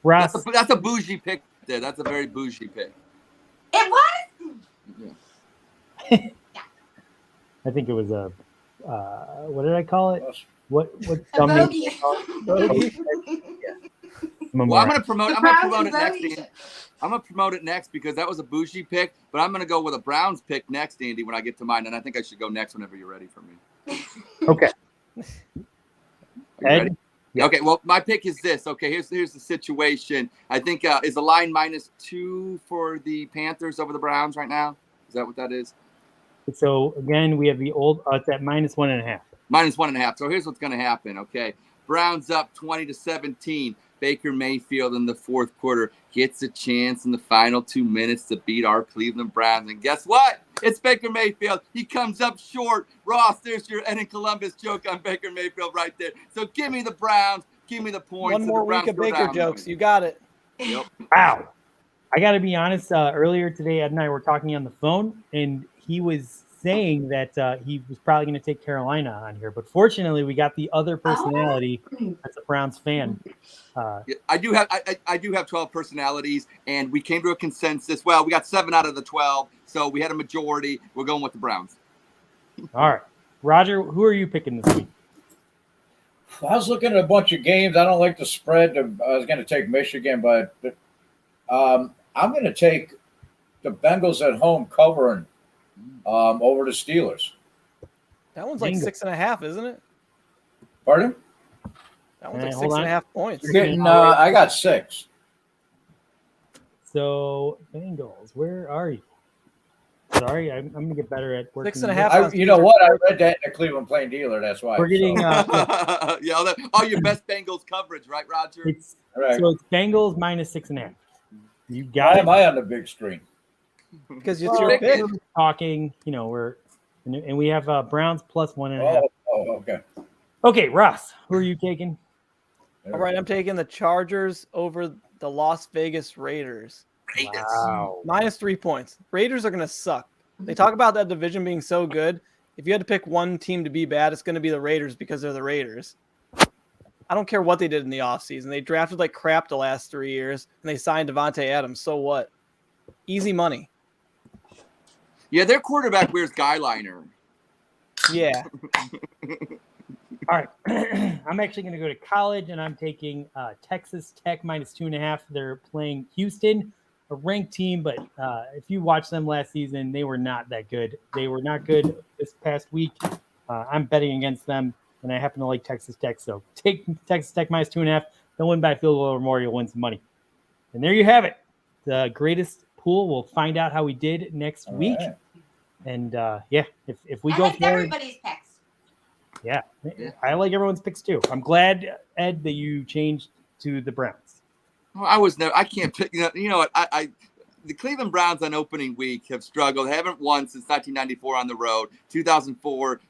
Ross. That's a bougie pick there. That's a very bougie pick. It was? Yeah. I think it was a what did I call it? What dumb name did I call it? Bogey. Well, I'm gonna promote it next, Andy. I'm gonna promote it next because that was a bougie pick, but I'm gonna go with a Browns pick next, Andy, when I get to mine, and I think I should go next whenever you're ready for me. Okay. Ed? Yeah. Okay, well, my pick is this. Okay, here's the situation. I think is the line -2 for the Panthers over the Browns right now? Is that what that is? So again, we have the old it's at -1.5. -1.5. So here's what's going to happen. Okay, Browns up 20-17. Baker Mayfield in the fourth quarter gets a chance in the final 2 minutes to beat our Cleveland Browns. And guess what? It's Baker Mayfield. He comes up short. Ross, there's your Ed in Columbus joke on Baker Mayfield right there. So give me the Browns. Give me the points. One more week of Baker jokes. You got it. Yep. Wow. I got to be honest. Earlier today, Ed and I were talking on the phone, and he was saying that he was probably going to take Carolina on here. But fortunately, we got the other personality that's a Browns fan. I do have 12 personalities, and we came to a consensus. Well, we got 7 out of the 12, so we had a majority. We're going with the Browns. All right. Roger, who are you picking this week? I was looking at a bunch of games. I don't like the spread. I was going to take Michigan, but I'm going to take the Bengals at home covering over the Steelers. That one's like 6.5, isn't it? Pardon? That one's like 6.5 points. You're getting, I got 6. So Bengals, where are you? Sorry, I'm going to get better at working. 6.5. You know what? I read that in the Cleveland Plain Dealer. That's why. We're getting all your best Bengals coverage, right, Roger? Right. So it's Bengals -6.5. You Why got it. am I on the big screen? Because it's your pick. We're talking, and we have Browns +1.5. Oh, okay. Okay, Ross, who are you taking? All right, I'm taking the Chargers over the Las Vegas Raiders. Wow. -3 points. Raiders are going to suck. They talk about that division being so good. If you had to pick one team to be bad, it's going to be the Raiders because they're the Raiders. I don't care what they did in the offseason. They drafted like crap the last 3 years, and they signed Devontae Adams. So what? Easy money. Yeah, their quarterback wears guy liner. Yeah. All right. I'm actually going to go to college, and I'm taking Texas Tech -2.5. They're playing Houston, a ranked team, but if you watched them last season, they were not that good. They were not good this past week. I'm betting against them, and I happen to like Texas Tech, so take Texas Tech -2.5. They'll win by field goal or more. You'll win some money. And there you have it. The greatest pool. We'll find out how we did next week. right. And if we I go liked forward, everybody's picks. yeah, I like everyone's picks too. I'm glad, Ed, that you changed to the Browns. Well, I can't pick. You know what? The Cleveland Browns on opening week have struggled. They haven't won since 1994 on the road. 2004,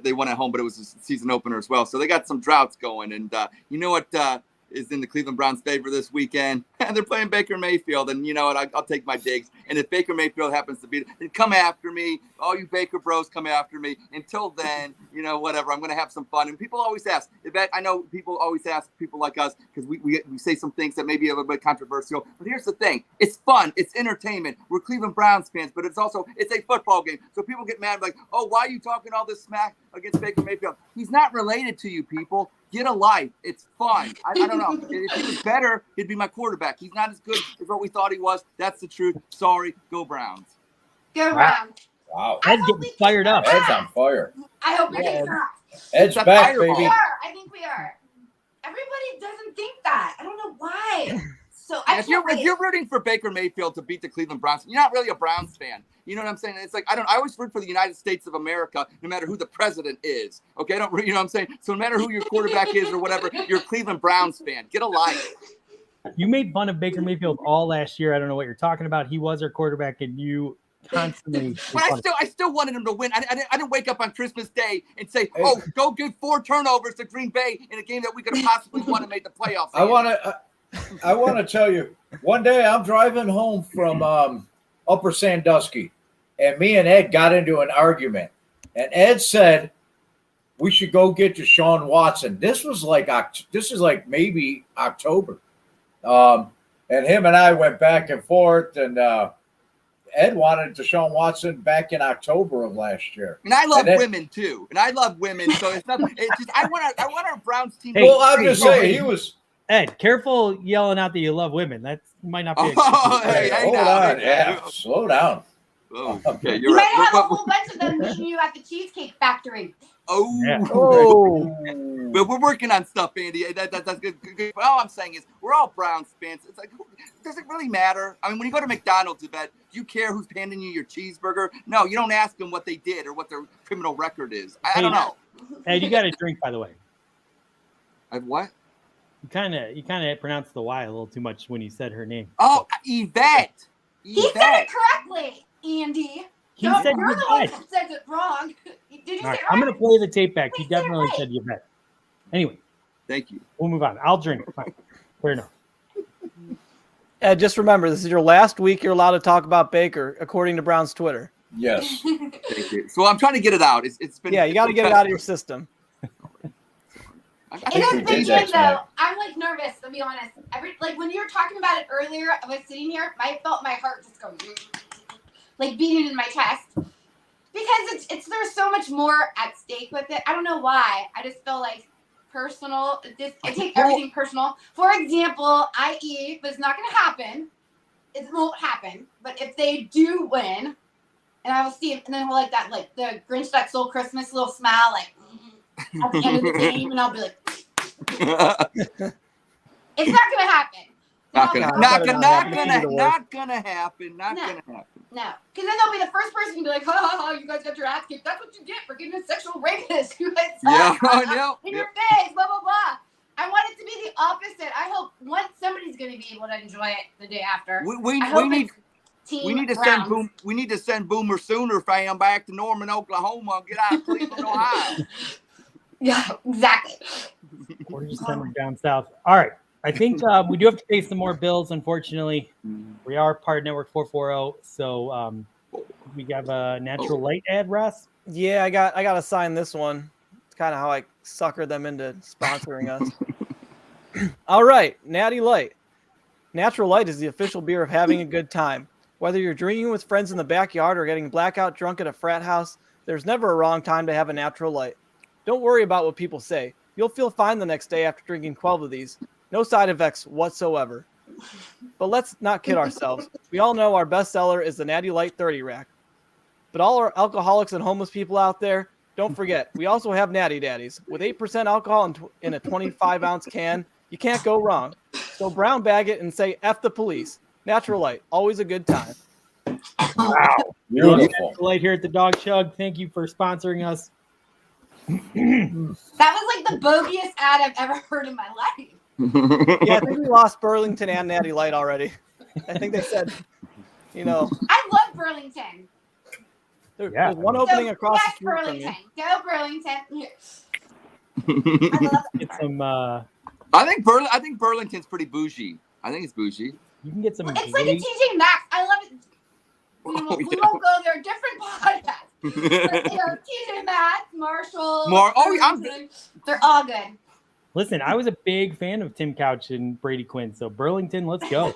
they won at home, but it was a season opener as well. So they got some droughts going. And you know what is in the Cleveland Browns' favor this weekend? They're playing Baker Mayfield. And you know what? I'll take my digs. And if Baker Mayfield happens to beat it, come after me. All you Baker bros, come after me. Until then, whatever. I'm going to have some fun. And people always ask. I know people always ask people like us because we say some things that may be a little bit controversial. But here's the thing. It's fun. It's entertainment. We're Cleveland Browns fans, but it's a football game. So people get mad like, oh, why are you talking all this smack against Baker Mayfield? He's not related to you, people. Get a life. It's fun. I don't know. If he was better, he'd be my quarterback. He's not as good as what we thought he was. That's the truth. Sorry. Go Browns. Go Browns. Wow. Ed's getting fired up. Ed's on fire. I hope you're getting off. Ed's It's a back, fireball. baby. I think we are. Everybody doesn't think that. I don't know why. So If you're rooting for Baker Mayfield to beat the Cleveland Browns, you're not really a Browns fan. You know what I'm saying? It's like I always root for the United States of America, no matter who the president is. Okay, you know what I'm saying? So no matter who your quarterback is or whatever, you're a Cleveland Browns fan. Get a life. You made fun of Baker Mayfield all last year. I don't know what you're talking about. He was our quarterback, and you constantly. But I still wanted him to win. I didn't wake up on Christmas Day and say, "Oh, go give 4 turnovers to Green Bay in a game that we could have possibly won and made the playoffs." I want to tell you, one day I'm driving home from Upper Sandusky, and me and Ed got into an argument. And Ed said we should go get Deshaun Watson. This is like maybe October. And him and I went back and forth, and Ed wanted Deshaun Watson back in October of last year. And I love women too. And I love women, so it's not. It's just I want our Browns team. Hey, Well, I'm just saying he was. Ed, careful yelling out that you love women. That might not be. Hey, hold on, slow down. Oh, okay, You you're might right. have a whole bunch of them meeting you at the Cheesecake Factory. Oh. But we're working on stuff, Andy. That's good. But all I'm saying is we're all Browns fans. It's like, does it really matter? I mean, when you go to McDonald's, do you care who's handing you your cheeseburger? No, you don't ask them what they did or what their criminal record is. I don't know. Ed, you got a drink, by the way. What? You kind of pronounced the Y a little too much when you said her name. Oh, Yvette. He said it correctly, Andy. He You're said the one Yvette. that said it wrong. Did you All say right, it I'm right? going to play the tape back. He Wait, say it definitely right. said Yvette. Anyway, Thank you. we'll move on. I'll drink. Fine. Fair enough. Ed, just remember, this is your last week you're allowed to talk about Baker, according to Brown's Twitter. Yes. Thank you. So I'm trying to get it out. It's been. Yeah, you got to get it out of your system. It has we been did good that though. tonight. I'm like nervous to be honest. When you were talking about it earlier, I was sitting here. I felt my heart just go like beating in my chest because it's there's so much more at stake with it. I don't know why. I just feel like personal. I take everything personal. For example, i.e., but it's not going to happen. It won't happen. But if they do win, and I will see it, and then we'll like the Grinch that stole Christmas, little smile, like. At the end of the game, and I'll be like, it's not gonna happen. Not gonna happen. No, because then they'll be the first person to be like, "Oh, you guys got your ass kicked. That's what you get for getting a sexual rapist." Yeah, I know. In your face, blah blah blah. I want it to be the opposite. I hope somebody's gonna be able to enjoy it the day after. We need to send Boomer Sooner fam back to Norman, Oklahoma, and get out of Cleveland, Ohio. Yeah, exactly. Or just send them down south. All right. I think we do have to pay some more bills, unfortunately. We are part of Network 440, so we have a natural light ad, Russ. Yeah, I got to sign this one. It's kind of how I suckered them into sponsoring us. All right, Natty Light. Natural Light is the official beer of having a good time. Whether you're drinking with friends in the backyard or getting blackout drunk at a frat house, there's never a wrong time to have a Natural Light. Don't worry about what people say. You'll feel fine the next day after drinking 12 of these. No side effects whatsoever. But let's not kid ourselves. We all know our best seller is the Natty Light 30 rack. But all our alcoholics and homeless people out there, don't forget, we also have Natty Daddies. With 8% alcohol in a 25-ounce can, you can't go wrong. So brown bag it and say F the police. Natural Light, always a good time. Wow. Beautiful. Natural Light here at the Dawg Chug. Thank you for sponsoring us. That was like the bogiest ad I've ever heard in my life. Yeah, I think we lost Burlington and Natty Light already. I think they said, I love Burlington. There's one opening across the Yes, street from Burlington. me. Go Burlington. I love it. Get some. I think Burlington's pretty bougie. I think it's bougie. You can get some. It's like a TJ Maxx. I love it. We won't go there. Different podcasts. But, TJ Maxx, Marshall. They're all good. Listen, I was a big fan of Tim Couch and Brady Quinn, so Burlington, let's go.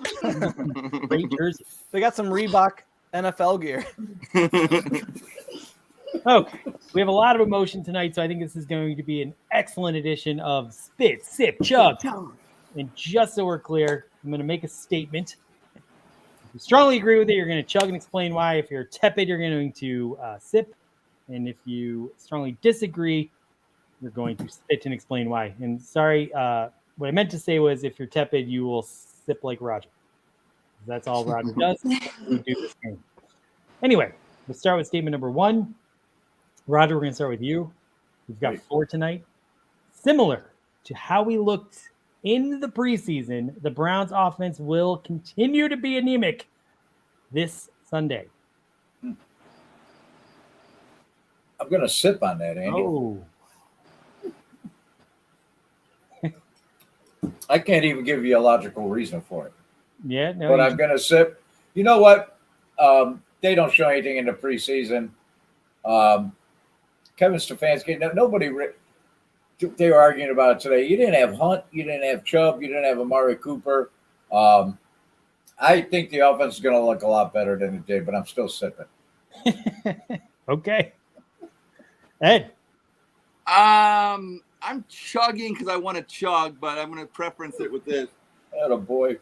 Great jersey. They got some Reebok NFL gear. Okay, we have a lot of emotion tonight, so I think this is going to be an excellent edition of Spit, Sip, Chug. And just so we're clear, I'm going to make a statement. If you strongly agree with it, you're going to chug and explain why. If you're tepid, you're going to sip. And if you strongly disagree, you're going to spit and explain why. And sorry, what I meant to say was if you're tepid, you will sip like Roger. That's all Roger does. We do this game. Anyway, let's start with statement number 1. Roger, we're going to start with you. We've got 4 tonight. Similar to how we looked in the preseason, the Browns offense will continue to be anemic this Sunday. I'm going to sip on that, Andy. Oh. I can't even give you a logical reason for it. Yeah, no. But I'm going to sip. You know what? They don't show anything in the preseason. Kevin Stefanski, nobody. They were arguing about it today. You didn't have Hunt. You didn't have Chubb. You didn't have Amari Cooper. I think the offense is going to look a lot better than it did, but I'm still sipping. Okay. Ed. I'm chugging because I want to chug, but I'm going to preference it with this. Atta boy.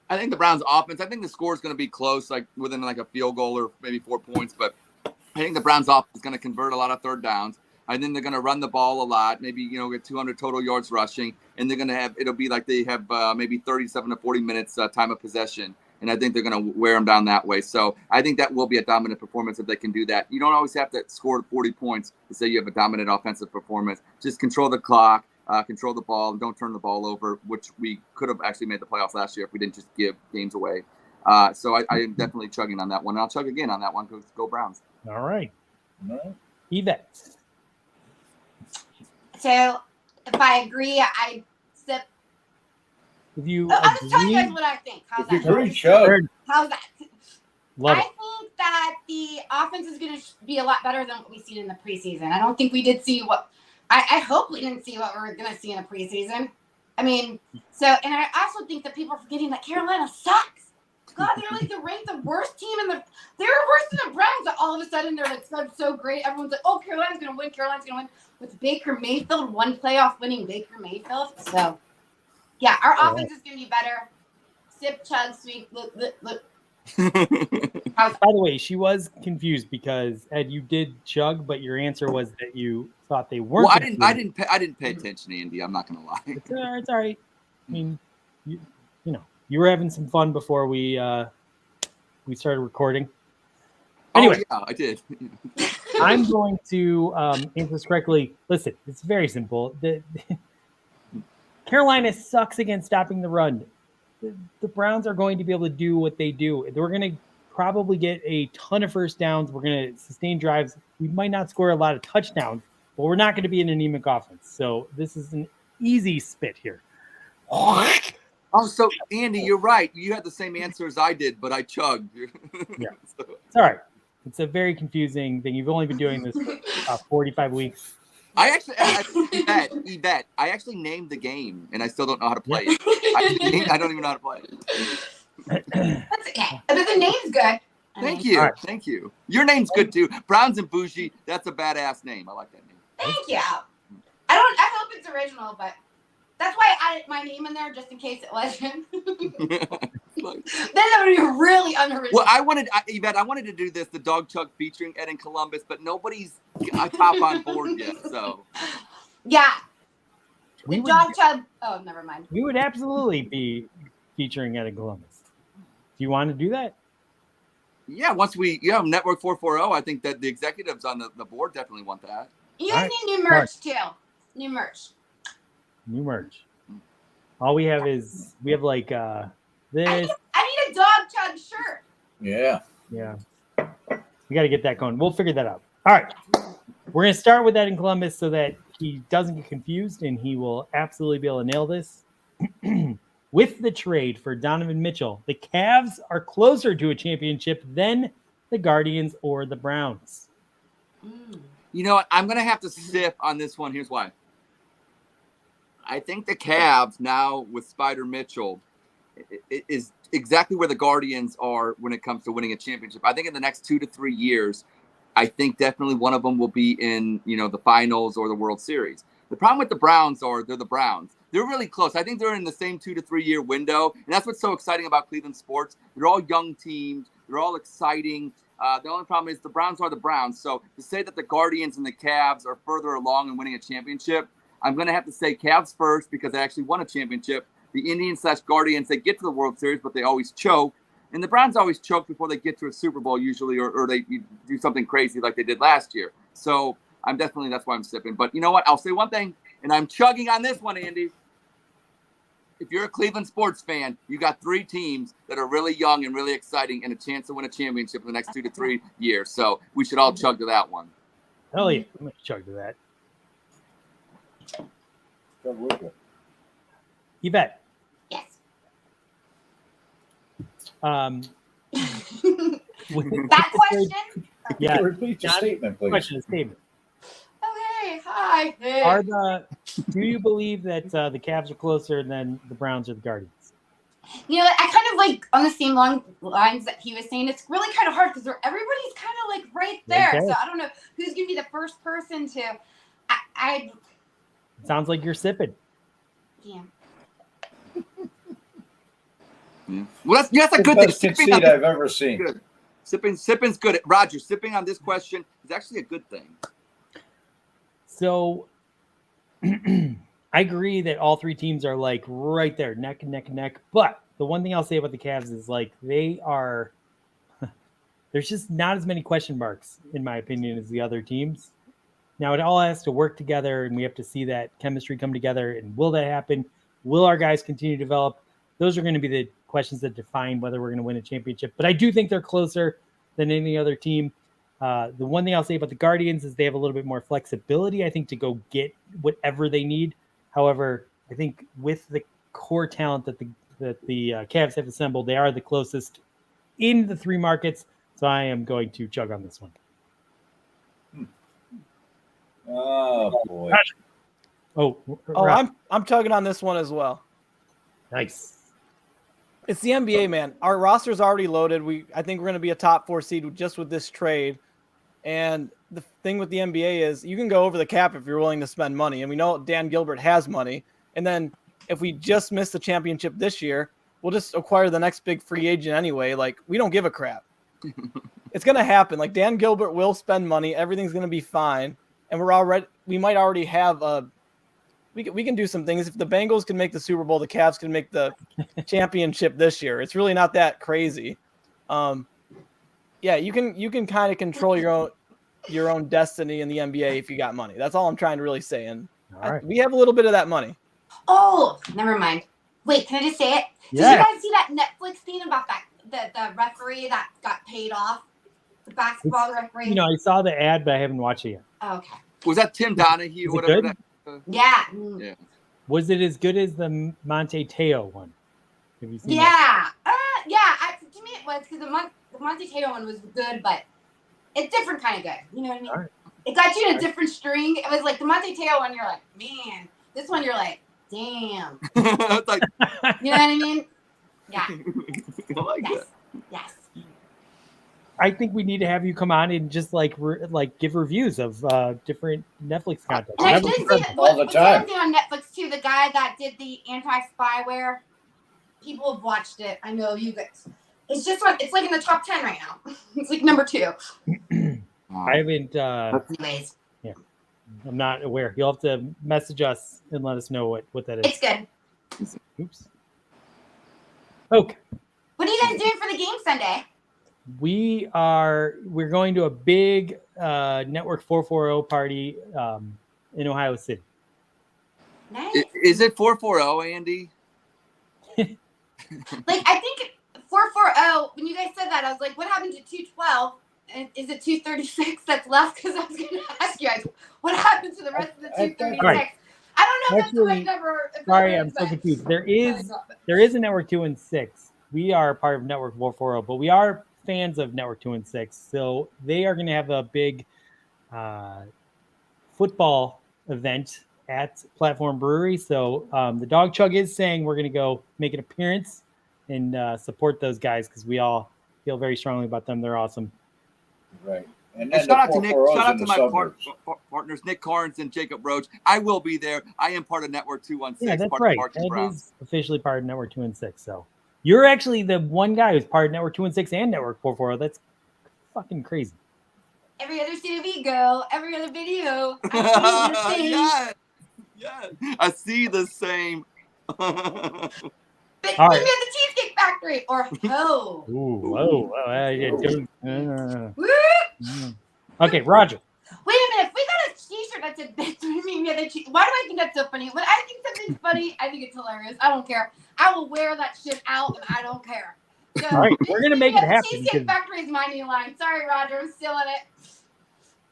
I think the Browns offense, I think the score is going to be close, like within like a field goal or maybe 4 points, but I think the Browns offense is going to convert a lot of third downs. I think they're going to run the ball a lot, maybe, get 200 total yards rushing, and they're going to have, it'll be like they have maybe 37 to 40 minutes time of possession. And I think they're going to wear them down that way. So I think that will be a dominant performance if they can do that. You don't always have to score 40 points to say you have a dominant offensive performance. Just control the clock, control the ball, and don't turn the ball over, which we could have actually made the playoffs last year if we didn't just give games away. So I am definitely chugging on that one. And I'll chug again on that one. Go Browns. All right. Yvette. So if I agree, I sip. If you I'm just telling you guys what I think. How's that? How's that? Love I it. think that the offense is going to be a lot better than what we've seen in the preseason. I don't think we did see what I hope we didn't see what we were going to see in the preseason. I mean, and I also think that people are forgetting that Carolina sucks. God, they're ranked the worst team they were worse than the Browns. All of a sudden, they're like so great. Everyone's like, oh, Carolina's going to win. Carolina's going to win with Baker Mayfield, one playoff winning Baker Mayfield. So, yeah, our offense is going to be better. Sip, chug, sweet, look. By the way, she was confused because Ed, you did chug, but your answer was that you thought they weren't. Well, I didn't pay attention, Andy. I'm not gonna lie. It's all right. I mean, you were having some fun before we started recording. Anyway, yeah, I did. I'm going to answer this correctly. Listen, it's very simple. Carolina sucks against stopping the run. The Browns are going to be able to do what they do. We're going to probably get a ton of first downs. We're going to sustain drives. We might not score a lot of touchdowns, but we're not going to be an anemic offense. So this is an easy spit here. Oh, so Andy, you're right. You had the same answer as I did, but I chugged. Yeah, it's all right. It's a very confusing thing. You've only been doing this for 45 weeks. I Yvette, I actually named the game, and I still don't know how to play it. I don't even know how to play it. That's okay. But the name's good. Thank you. Right. Thank you. Your name's good too. Browns and Bougie. That's a badass name. I like that name. Thank you. I hope it's original, but that's why I added my name in there just in case it wasn't. Then that would be really unoriginal. Well, Yvette, I wanted to do this, the Dawg Chug featuring Ed in Columbus, but nobody's top on board yet. So yeah. Dawg Chug. Oh, never mind. We would absolutely be featuring Ed in Columbus. Do you want to do that? Yeah, once Network 440, I think that the executives on the board definitely want that. You guys need new merch too. New merch. All we have like this. I need a Dawg Chug shirt. Yeah. We got to get that going. We'll figure that out. All right. We're going to start with that in Columbus so that he doesn't get confused and he will absolutely be able to nail this. With the trade for Donovan Mitchell, the Cavs are closer to a championship than the Guardians or the Browns. You know what? I'm going to have to sip on this one. Here's why. I think the Cavs now with Spider Mitchell is exactly where the Guardians are when it comes to winning a championship. I think in the next 2 to 3 years, I think definitely one of them will be in, the finals or the World Series. The problem with the Browns they're the Browns. They're really close. I think they're in the same 2 to 3 year window. And that's what's so exciting about Cleveland sports. They're all young teams. They're all exciting. The only problem is the Browns are the Browns. So to say that the Guardians and the Cavs are further along in winning a championship, I'm going to have to say Cavs first because they actually won a championship. The Indians/Guardians, they get to the World Series, but they always choke. And the Browns always choke before they get to a Super Bowl usually, or they do something crazy like they did last year. So that's why I'm sipping. But you know what? I'll say one thing, and I'm chugging on this one, Andy. If you're a Cleveland sports fan, you got 3 teams that are really young and really exciting and a chance to win a championship in the next 2 to 3 years. So we should all chug to that one. Hell yeah. I'm going to chug to that. Yvette. Yes. That question? Yeah. Repeat your statement, please. Question, statement. Okay. Hi. Hey. Do you believe that the Cavs are closer than the Browns or the Guardians? I kind of like on the same lines that he was saying. It's really kind of hard because everybody's kind of like right there. Okay. So I don't know who's going to be the first person to. I Sounds like you're sipping. Yeah. Well, that's a good thing. Best conceit I've ever seen. Good. Sipping's good. Roger, sipping on this question is actually a good thing. So I agree that all 3 teams are like right there, neck and neck and neck. But the one thing I'll say about the Cavs is like there's just not as many question marks, in my opinion, as the other teams. Now it all has to work together, and we have to see that chemistry come together. And will that happen? Will our guys continue to develop? Those are going to be the questions that define whether we're going to win a championship. But I do think they're closer than any other team. The one thing I'll say about the Guardians is they have a little bit more flexibility, I think, to go get whatever they need. However, I think with the core talent that the Cavs have assembled, they are the closest in the 3 markets. So I am going to chug on this one. Oh boy! I'm chugging on this one as well. Nice. It's the NBA, man. Our roster's already loaded. I think we're going to be a top 4 seed just with this trade. And the thing with the NBA is you can go over the cap if you're willing to spend money. And we know Dan Gilbert has money. And then if we just miss the championship this year, we'll just acquire the next big free agent anyway. Like, we don't give a crap. It's going to happen. Like, Dan Gilbert will spend money. Everything's going to be fine. And we might already have we can do some things. If the Bengals can make the Super Bowl, the Cavs can make the championship this year. It's really not that crazy. You can kind of control your own destiny in the NBA if you got money. That's all I'm trying to really say. And we have a little bit of that money. Oh, never mind. Wait, can I just say it? Yes. Did you guys see that Netflix thing about the referee that got paid off? The basketball referee? I saw the ad, but I haven't watched it yet. Oh, okay. Was that Tim Donahue? Was it whatever good? Yeah. Yeah. Was it as good as the Monte Teo one? Have you seen that? To me it was because the Monte Teo one was good, but It's different kind of good. You know what I mean? All right. It got you in a different string. It was like the Monte Teo one. You're like, man. This one, you're like, damn. It's like, You know what I mean? Yeah. I like Yes. that. Yes. I think we need to have you come on and just like give reviews of different Netflix content. And I That did would be see perfect. All the what's the other time. thing on Netflix too. The guy that did the anti-spyware. People have watched it. I know you guys. It's just it's like in the top 10 right now. It's like number 2. I haven't. Anyways, Yeah, I'm not aware. You'll have to message us and let us know what that is. it's good. Oops. Okay. What are you guys doing for the game Sunday? We're going to a big Network 440 party in Ohio City. Nice. Is it 440, Andy? Like I think 440. When you guys said that, I was like, what happened to 212? And is it 236 that's left? Because I was going to ask you guys, what happened to the rest of the 236? Right. I don't know if that's the Actually, right number. Sorry, I'm so confused. There is a Network 2 and 6. We are part of Network 440, but we are fans of Network 2 and 6. So they are going to have a big football event at Platform Brewery. So the Dawg Chug is saying we're going to go make an appearance and support those guys because we all feel very strongly about them. They're awesome. Right. And And then shout out the to Nick. 440s Shout out in to the my suburbs. partners, Nick Carnes and Jacob Roach. I will be there. I am part of Network 216. Yeah, that's part right. of Marching That Browns. is officially part of Network 2 and 6. So you're actually the one guy who's part of Network 2 and 6 and Network 440. That's fucking crazy. Every other CW girl, every other video. I see the same. Yes. Yes. I see the same. But All see right. me at the Cheesecake Factory or ho. Ooh, whoa. Woo! Okay, Roger. Wait a minute. If we got a T-shirt that said "Bitch, meet me at the Cheesecake," why do I think that's so funny? When I think something's funny, I think it's hilarious. I don't care. I will wear that shit out, and I don't care. So, All right, we're gonna make it happen. Cheesecake Factory is my new line. Sorry, Roger, I'm stealing it.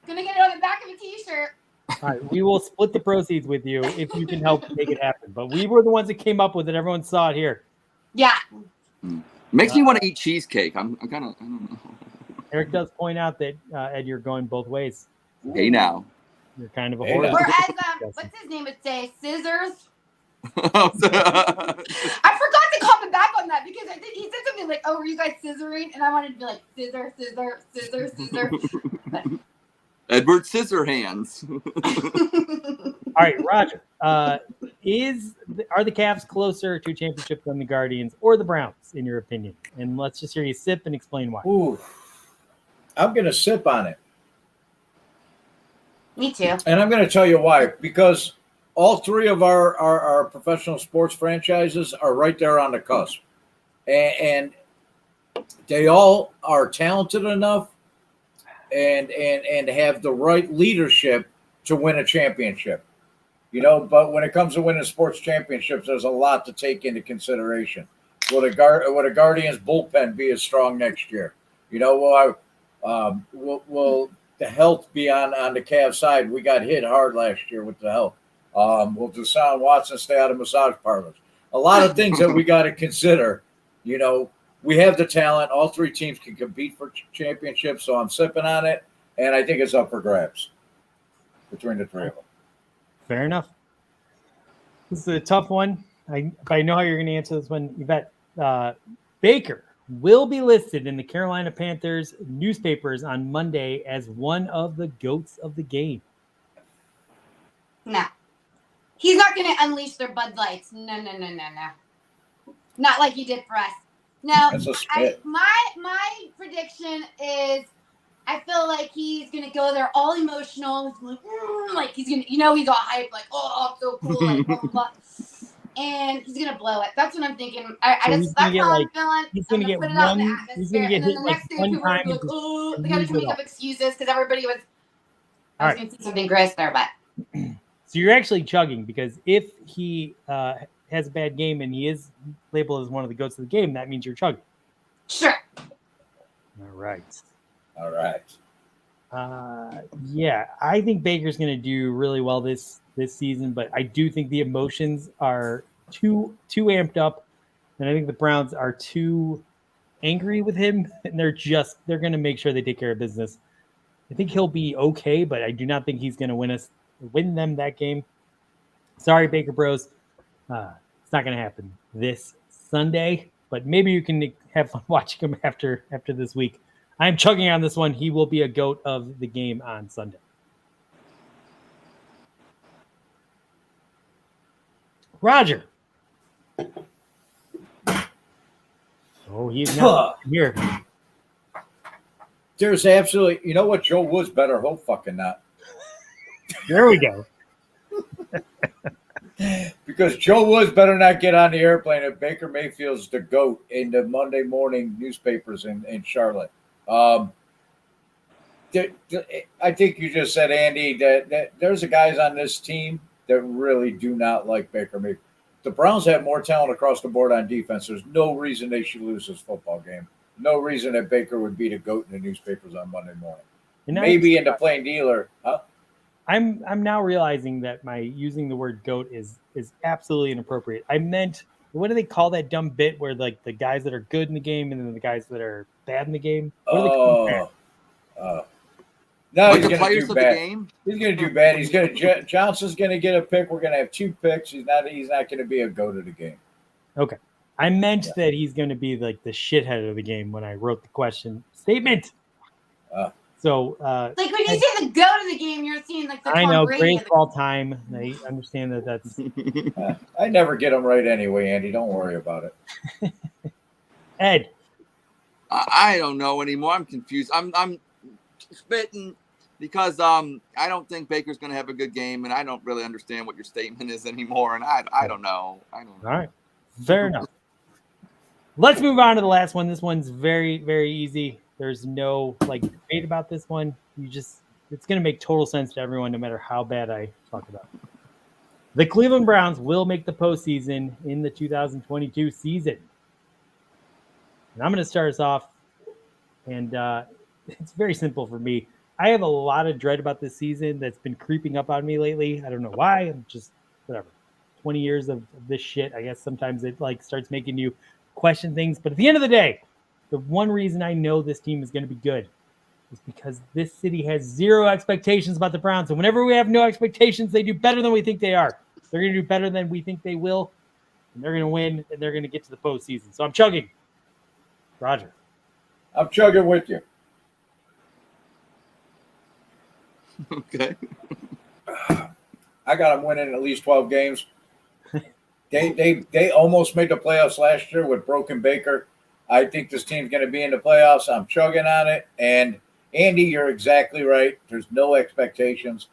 Gonna get it on the back of a T-shirt. All right, we will split the proceeds with you if you can help make it happen. But we were the ones that came up with it. Everyone saw it here. Yeah. Makes me want to eat cheesecake. I'm kind of, I don't know. Eric does point out that Ed, you're going both ways. Hey now. You're kind of a Hey, horror. now. Or as what's his name would say, scissors. I I forgot to comment back on that because I think he said something like, "Oh, were you guys scissoring?" And I wanted to be like, "Scissor, scissor, scissor, scissor." Edward Scissorhands. All right, Roger. Are the Cavs closer to a championship than the Guardians or the Browns, in your opinion? And let's just hear you sip and explain why. Ooh, I'm going to sip on it. Me too. And I'm going to tell you why. Because all three of our professional sports franchises are right there on the cusp. And they all are talented enough and have the right leadership to win a championship. You know, but when it comes to winning sports championships, there's a lot to take into consideration. Will a Guardians bullpen be as strong next year? You know, will the health be on the Cavs side? We got hit hard last year with the health. Will Deshaun Watson stay out of massage parlors? A lot of things that we got to consider. You know, we have the talent. All three teams can compete for championships, so I'm sipping on it, and I think it's up for grabs between the three of them. Fair enough. This is a tough one. I know how you're going to answer this one. Yvette, Baker will be listed in the Carolina Panthers newspapers on Monday as one of the GOATs of the game. No. He's not going to unleash their Bud Lights. No. Not like he did for us. No. That's a spit. My prediction is I feel like he's going to go there all emotional. Like he's going to, he's all hyped, like, oh, I'm so cool, like, blah, blah, blah. And he's going to blow it. That's what I'm thinking. That's how I'm feeling. He's going to get put it out in the one. atmosphere. He's going to get and then hit the like next day, one people are time. going to be like, oh, they got lose to it make all. up excuses because everybody was. I was going to say something gross there, but. So you're actually chugging because if he has a bad game and he is labeled as one of the GOATs of the game, that means you're chugging. Sure. All right. Yeah, I think Baker's going to do really well this season, but I do think the emotions are too amped up, and I think the Browns are too angry with him, and they're going to make sure they take care of business. I think he'll be okay, but I do not think he's going to win them that game. Sorry, Baker Bros. It's not going to happen this Sunday, but maybe you can have fun watching him after this week. I'm chugging on this one. He will be a GOAT of the game on Sunday. Roger. Oh, he's not here. There's absolutely, you know what? Joe Woods better hope fucking not. There we go. Because Joe Woods better not get on the airplane if Baker Mayfield's the GOAT in the Monday morning newspapers in Charlotte. I think you just said, Andy, that there's the guys on this team that really do not like Baker Mayfield. The Browns have more talent across the board on defense. There's no reason they should lose this football game. No reason that Baker would be the GOAT in the newspapers on Monday morning. Maybe in the plain dealer. Huh? I'm now realizing that my using the word GOAT is absolutely inappropriate. I meant, what do they call that dumb bit where like the guys that are good in the game and then the guys that are bad in the game? What do they call that? No, Like he's the going players to do of the bad. game? He's going to do bad. He's going to Johnson's going to get a pick. We're going to have 2 picks. He's not going to be a GOAT of the game. Okay. I meant that he's going to be like the shithead of the game when I wrote the question statement. So, like when you say the GOAT of the game, you're seeing like the Tom I know, Brady great of the all time. I understand that's I never get them right anyway, Andy. Don't worry about it. Ed. I don't know anymore. I'm confused. I'm spitting because I don't think Baker's going to have a good game, and I don't really understand what your statement is anymore. And I don't know. All right, fair enough. Let's move on to the last one. This one's very, very easy. There's no like debate about this one. It's going to make total sense to everyone, no matter how bad I talk about it. The Cleveland Browns will make the postseason in the 2022 season. And I'm going to start us off, and it's very simple for me. I have a lot of dread about this season that's been creeping up on me lately. I don't know why. I'm just whatever. 20 years of this shit. I guess sometimes it like starts making you question things. But at the end of the day, the one reason I know this team is going to be good is because this city has zero expectations about the Browns. And whenever we have no expectations, they do better than we think they are. They're going to do better than we think they will. And they're going to win, and they're going to get to the postseason. So I'm chugging. Roger. I'm chugging with you. Okay. I got them winning at least 12 games. They almost made the playoffs last year with broken Baker. I think this team's going to be in the playoffs. I'm chugging on it. And Andy, you're exactly right. There's no expectations.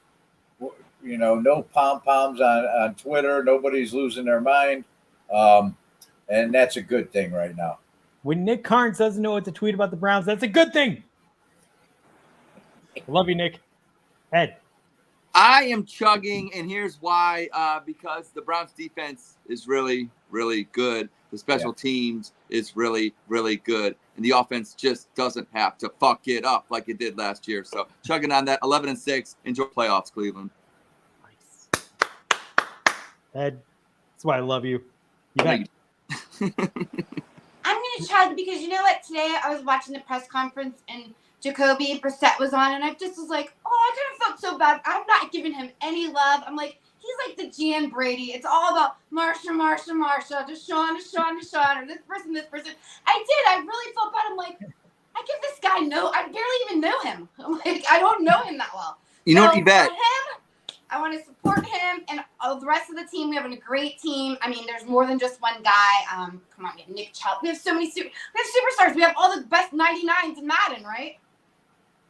You know, no pom-poms on Twitter. Nobody's losing their mind. And that's a good thing right now. When Nick Carnes doesn't know what to tweet about the Browns, that's a good thing. I love you, Nick. Ed. I am chugging, and here's why. Because the Browns defense is really, really good. The special teams is really, really good. And the offense just doesn't have to fuck it up like it did last year. So chugging on that 11-6. Enjoy playoffs, Cleveland. Nice. Ed, that's why I love you. You bet. I'm going to chug because you know what? Today I was watching the press conference and Jacoby Brissett was on, and I just was like, oh, I kind of felt so bad. I'm not giving him any love. I'm like, he's like the Jan Brady. It's all about Marsha, Deshaun, or this person. I really felt bad. I'm like, I give this guy I barely even know him. I'm like, I don't know him that well. You know what, Yvette? I want to support him and the rest of the team. We have a great team. I mean, there's more than just one guy. Come on, we have Nick Chubb. We have so many superstars. We have all the best 99s in Madden, right?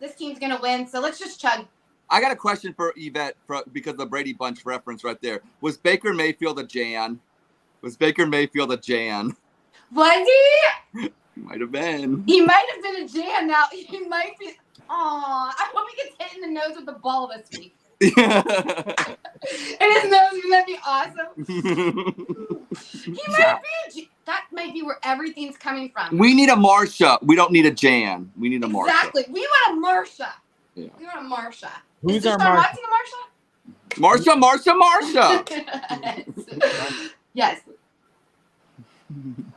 This team's going to win, so let's just chug. I got a question for Yvette because of the Brady Bunch reference right there. Was Baker Mayfield a Jan? Was he? He might have been. He might have been a Jan now. He might be. Aw, I hope he gets hit in the nose with the ball this week. And his nose, wouldn't that be awesome? He might be that might be where everything's coming from. We need a Marsha. We don't need a Jan. We need a Marsha. Exactly. We want a Marsha. Yeah. We want a Marsha. Who's our Marsha? Marsha. Yes.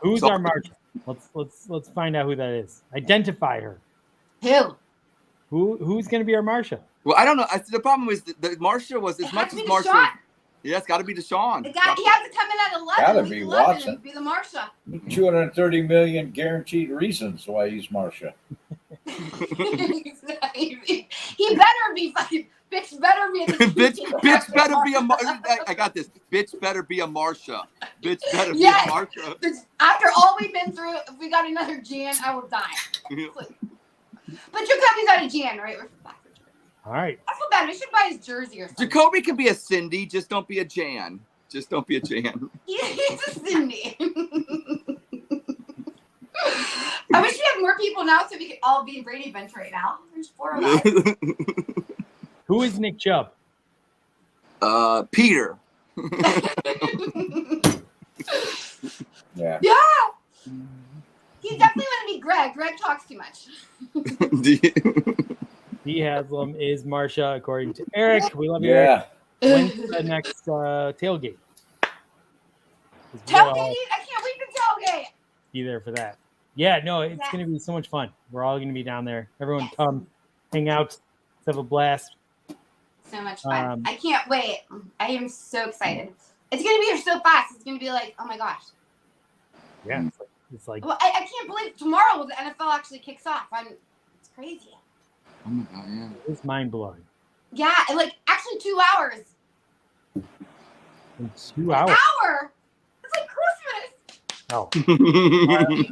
Who's our Marsha? Let's find out who that is. Identify her. Who? Who's going to be our Marsha? Well, I don't know. The problem is that Marsha was as It much has as to be Marsha. Deshaun. Yeah, it's got to be Deshaun. He has to come in at 11. Gotta week be 11 Watson. and be the Marsha. 230 million guaranteed reasons why he's Marsha. He better be fucking. Bitch better be. bitch better be a. I got this. Bitch better be a Marsha. Bitch better be a Marsha. After all we've been through, if we got another Jan, I will die. But Jacoby's out of Jan, right? All right. I feel bad. We should buy his jersey or something. Jacoby can be a Cindy, just don't be a Jan. Just don't be a Jan. He's a Cindy. I wish we had more people now so we could all be in Brady Bench right now. There's 4 of us. Who is Nick Chubb? Peter. Yeah. Yeah. He's definitely going to be Greg. Greg talks too much. D. Haslam is Marsha, according to Eric. We love you, Yeah. Eric. When's the next tailgate? Tailgate? I can't wait to tailgate. Be there for that. Yeah, no, it's going to be so much fun. We're all going to be down there. Everyone come, hang out, let's have a blast. So much fun. I can't wait. I am so excited. It's going to be here so fast. It's going to be like, oh my gosh. Yeah, it's like. Well, I can't believe tomorrow the NFL actually kicks off. It's crazy. Oh my God, yeah. It's mind blowing. Yeah, like actually 2 hours. In 2 hours. An hour? It's like Christmas. Oh.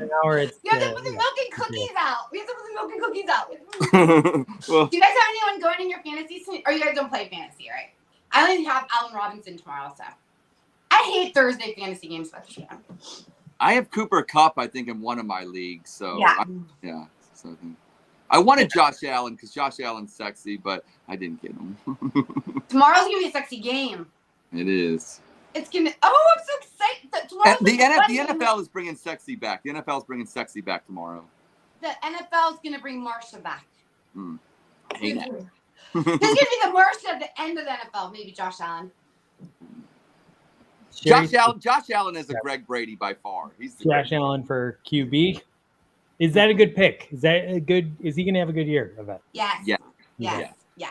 An hour. It's, you have to put the milk and cookies out. We have to put the milk and cookies out. Well, do you guys have anyone going in your fantasy? Or you guys don't play fantasy, right? I only have Allen Robinson tomorrow, so I hate Thursday fantasy games, but I have Cooper Kupp, I think, in one of my leagues. So yeah. So I wanted Josh Allen because Josh Allen's sexy, but I didn't get him. Tomorrow's gonna be a sexy game. It is. It's gonna. Oh, I'm so excited! Tomorrow's The NFL is bringing sexy back. The NFL is bringing sexy back tomorrow. The NFL is gonna bring Marsha back. I hate that. Who's gonna be the Marsha at the end of the NFL? Maybe Josh Allen. Josh Allen is a Greg Brady by far. He's the Josh Allen for QB. Is that a good pick? Is he going to have a good year of it? Yes. Yeah. Yes. Yeah.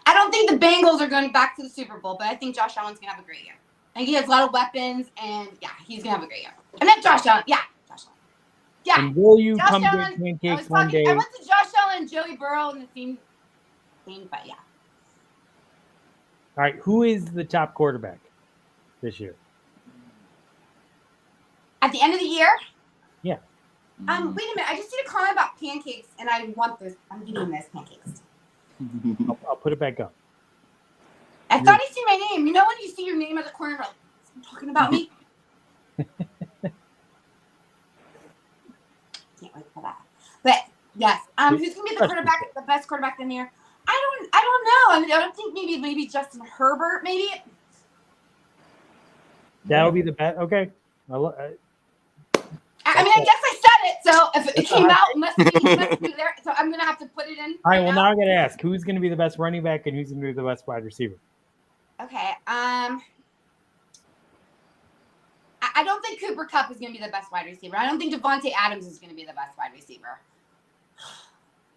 I don't think the Bengals are going back to the Super Bowl, but I think Josh Allen's going to have a great year. I think he has a lot of weapons, and he's going to have a great year. I meant Josh Allen. Yeah, Josh Allen. Yeah. And will you Josh come Allen, to pancakes one day? I went to Josh Allen and Joey Burrow in the same thing, but yeah. All right, who is the top quarterback this year? At the end of the year? Yeah. Wait a minute. I just did a comment about pancakes, and I want those. I'm eating those pancakes. I'll put it back up. I thought I see my name. You know when you see your name at the corner, like, is talking about me? Can't wait for that. But yes, who's gonna be the quarterback? The best quarterback in the year? I don't know. I mean, I don't think maybe Justin Herbert. Maybe. That'll be the best. Okay. I mean, I guess I said it, so if it came out, it must be there. So I'm gonna have to put it in. All right. Well, now I got to ask, who's going to be the best running back and who's going to be the best wide receiver? Okay. I don't think Cooper Kupp is going to be the best wide receiver. I don't think Devontae Adams is going to be the best wide receiver.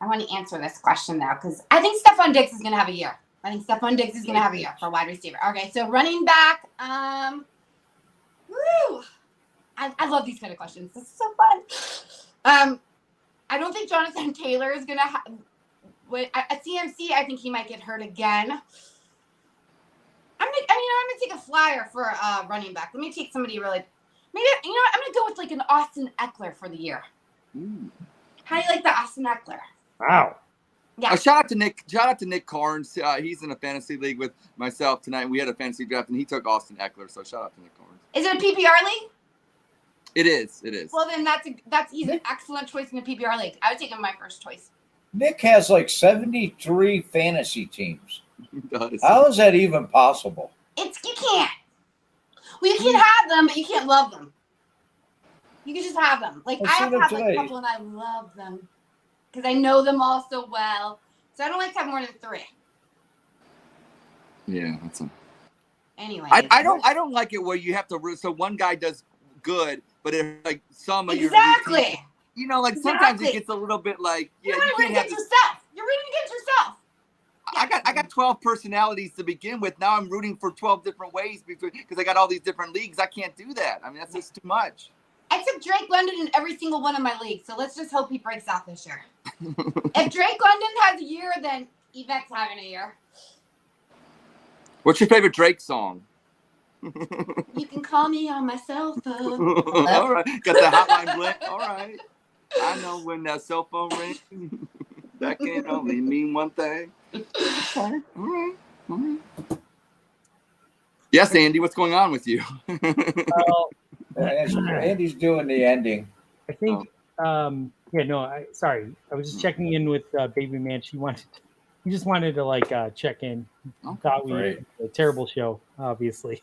I want to answer this question though, because I think Stephon Diggs is going to have a year. I think Stephon Diggs is going to have a year for wide receiver. Okay, so running back. Woo! I love these kind of questions. This is so fun. I don't think Jonathan Taylor is going to have at CMC. I think he might get hurt again. I'm gonna take a flyer for running back. Let me take somebody really. Maybe I'm gonna go with like an Austin Eckler for the year. Ooh. How do you like the Austin Eckler? Wow. Yeah. Shout out to Nick Carnes. He's in a fantasy league with myself tonight. We had a fantasy draft, and he took Austin Eckler. So shout out to Nick Carnes. Is it a PPR league? It is. Well, then he's an excellent choice in the PPR league. I would take him my first choice. Nick has like 73 fantasy teams. Does. How is that even possible? You can't. Well, you can have them, but you can't love them. You can just have them. Like I have like a couple, and I love them because I know them all so well. So I don't like to have more than 3. Yeah, that's a. Anyway, I don't like it where you have to. So one guy does good, but if like some of your exactly. Like sometimes it gets a little bit like you're rooting against yourself. You're rooting against I got 12 personalities to begin with. Now I'm rooting for 12 different ways because I got all these different leagues. I can't do that. I mean, that's just too much. I took Drake London in every single one of my leagues, so let's just hope he breaks out this year. If Drake London has a year, then Yvette's having a year. What's your favorite Drake song? You can call me on my cell phone. All right. Got the hotline bling. All right. I know when that cell phone rings, that can only mean one thing. Okay. All right. All right. Yes, Andy, what's going on with you? Well, Andy's doing the ending. I think, sorry. I was just checking in with Baby Man. He just wanted to check in. Thought we had a terrible show, obviously.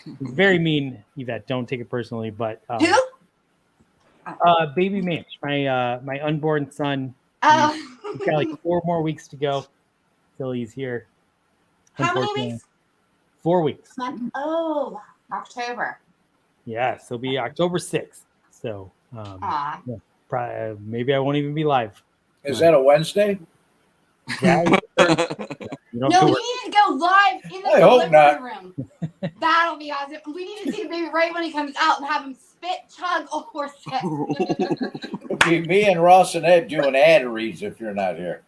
It's very mean, Yvette. Don't take it personally, but Who? Baby Manch, my unborn son. Oh. He's got like 4 more weeks to go till he's here. How many weeks? 4 weeks. Oh, October. Yeah, so it'll be October 6th. So probably, maybe I won't even be live. Is that a Wednesday? Yeah. No, we need to go live in the delivery room. That'll be awesome. We need to see the baby right when he comes out and have him spit, chug, or sit. It'll be me and Ross and Ed doing ad reads if you're not here.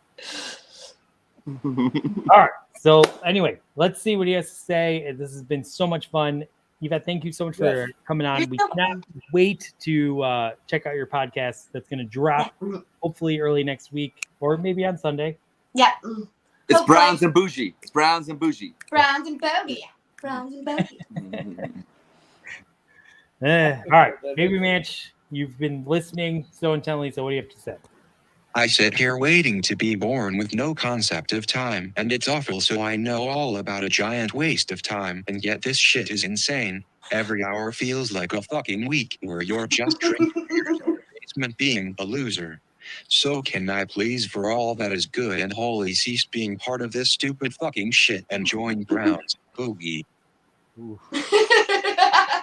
All right. So anyway, let's see what he has to say. This has been so much fun. Yvette, thank you so much for coming on. We cannot wait to check out your podcast that's going to drop hopefully early next week or maybe on Sunday. Yeah. It's Browns and Bougie. It's Browns and Bougie. Browns and Bogey. Browns and Bogey. All right. Baby Manch, you've been listening so intently. So what do you have to say? I sit here waiting to be born with no concept of time, and it's awful, so I know all about a giant waste of time, and yet this shit is insane. Every hour feels like a fucking week where you're just drinking beers in the basement being a loser. So can I please, for all that is good and holy, cease being part of this stupid fucking shit and join Browns Boogie?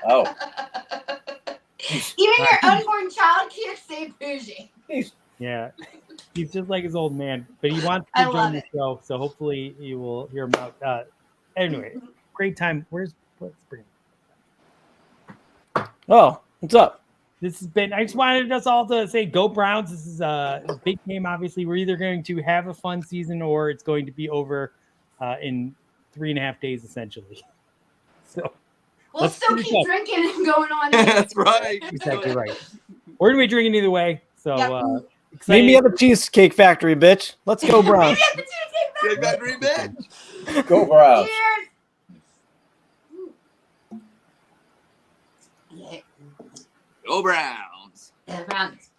Oh. Even your unborn child can't say bougie. Yeah, he's just like his old man, but he wants to join the show, so hopefully you will hear him out. Anyway, great time. What's bringing? Oh, what's up? This has been. I just wanted us all to say, "Go Browns!" This is a big game. Obviously, we're either going to have a fun season or it's going to be over in 3.5 days, essentially. So we'll still keep drinking and going on. That's right. Exactly right. We're gonna be drinking either way. So. Meet me at the Cheesecake Factory, bitch. Let's go, Browns. Meet me at the Cheesecake Factory, bitch. Go Browns. Cheers. Go Browns. Go Browns.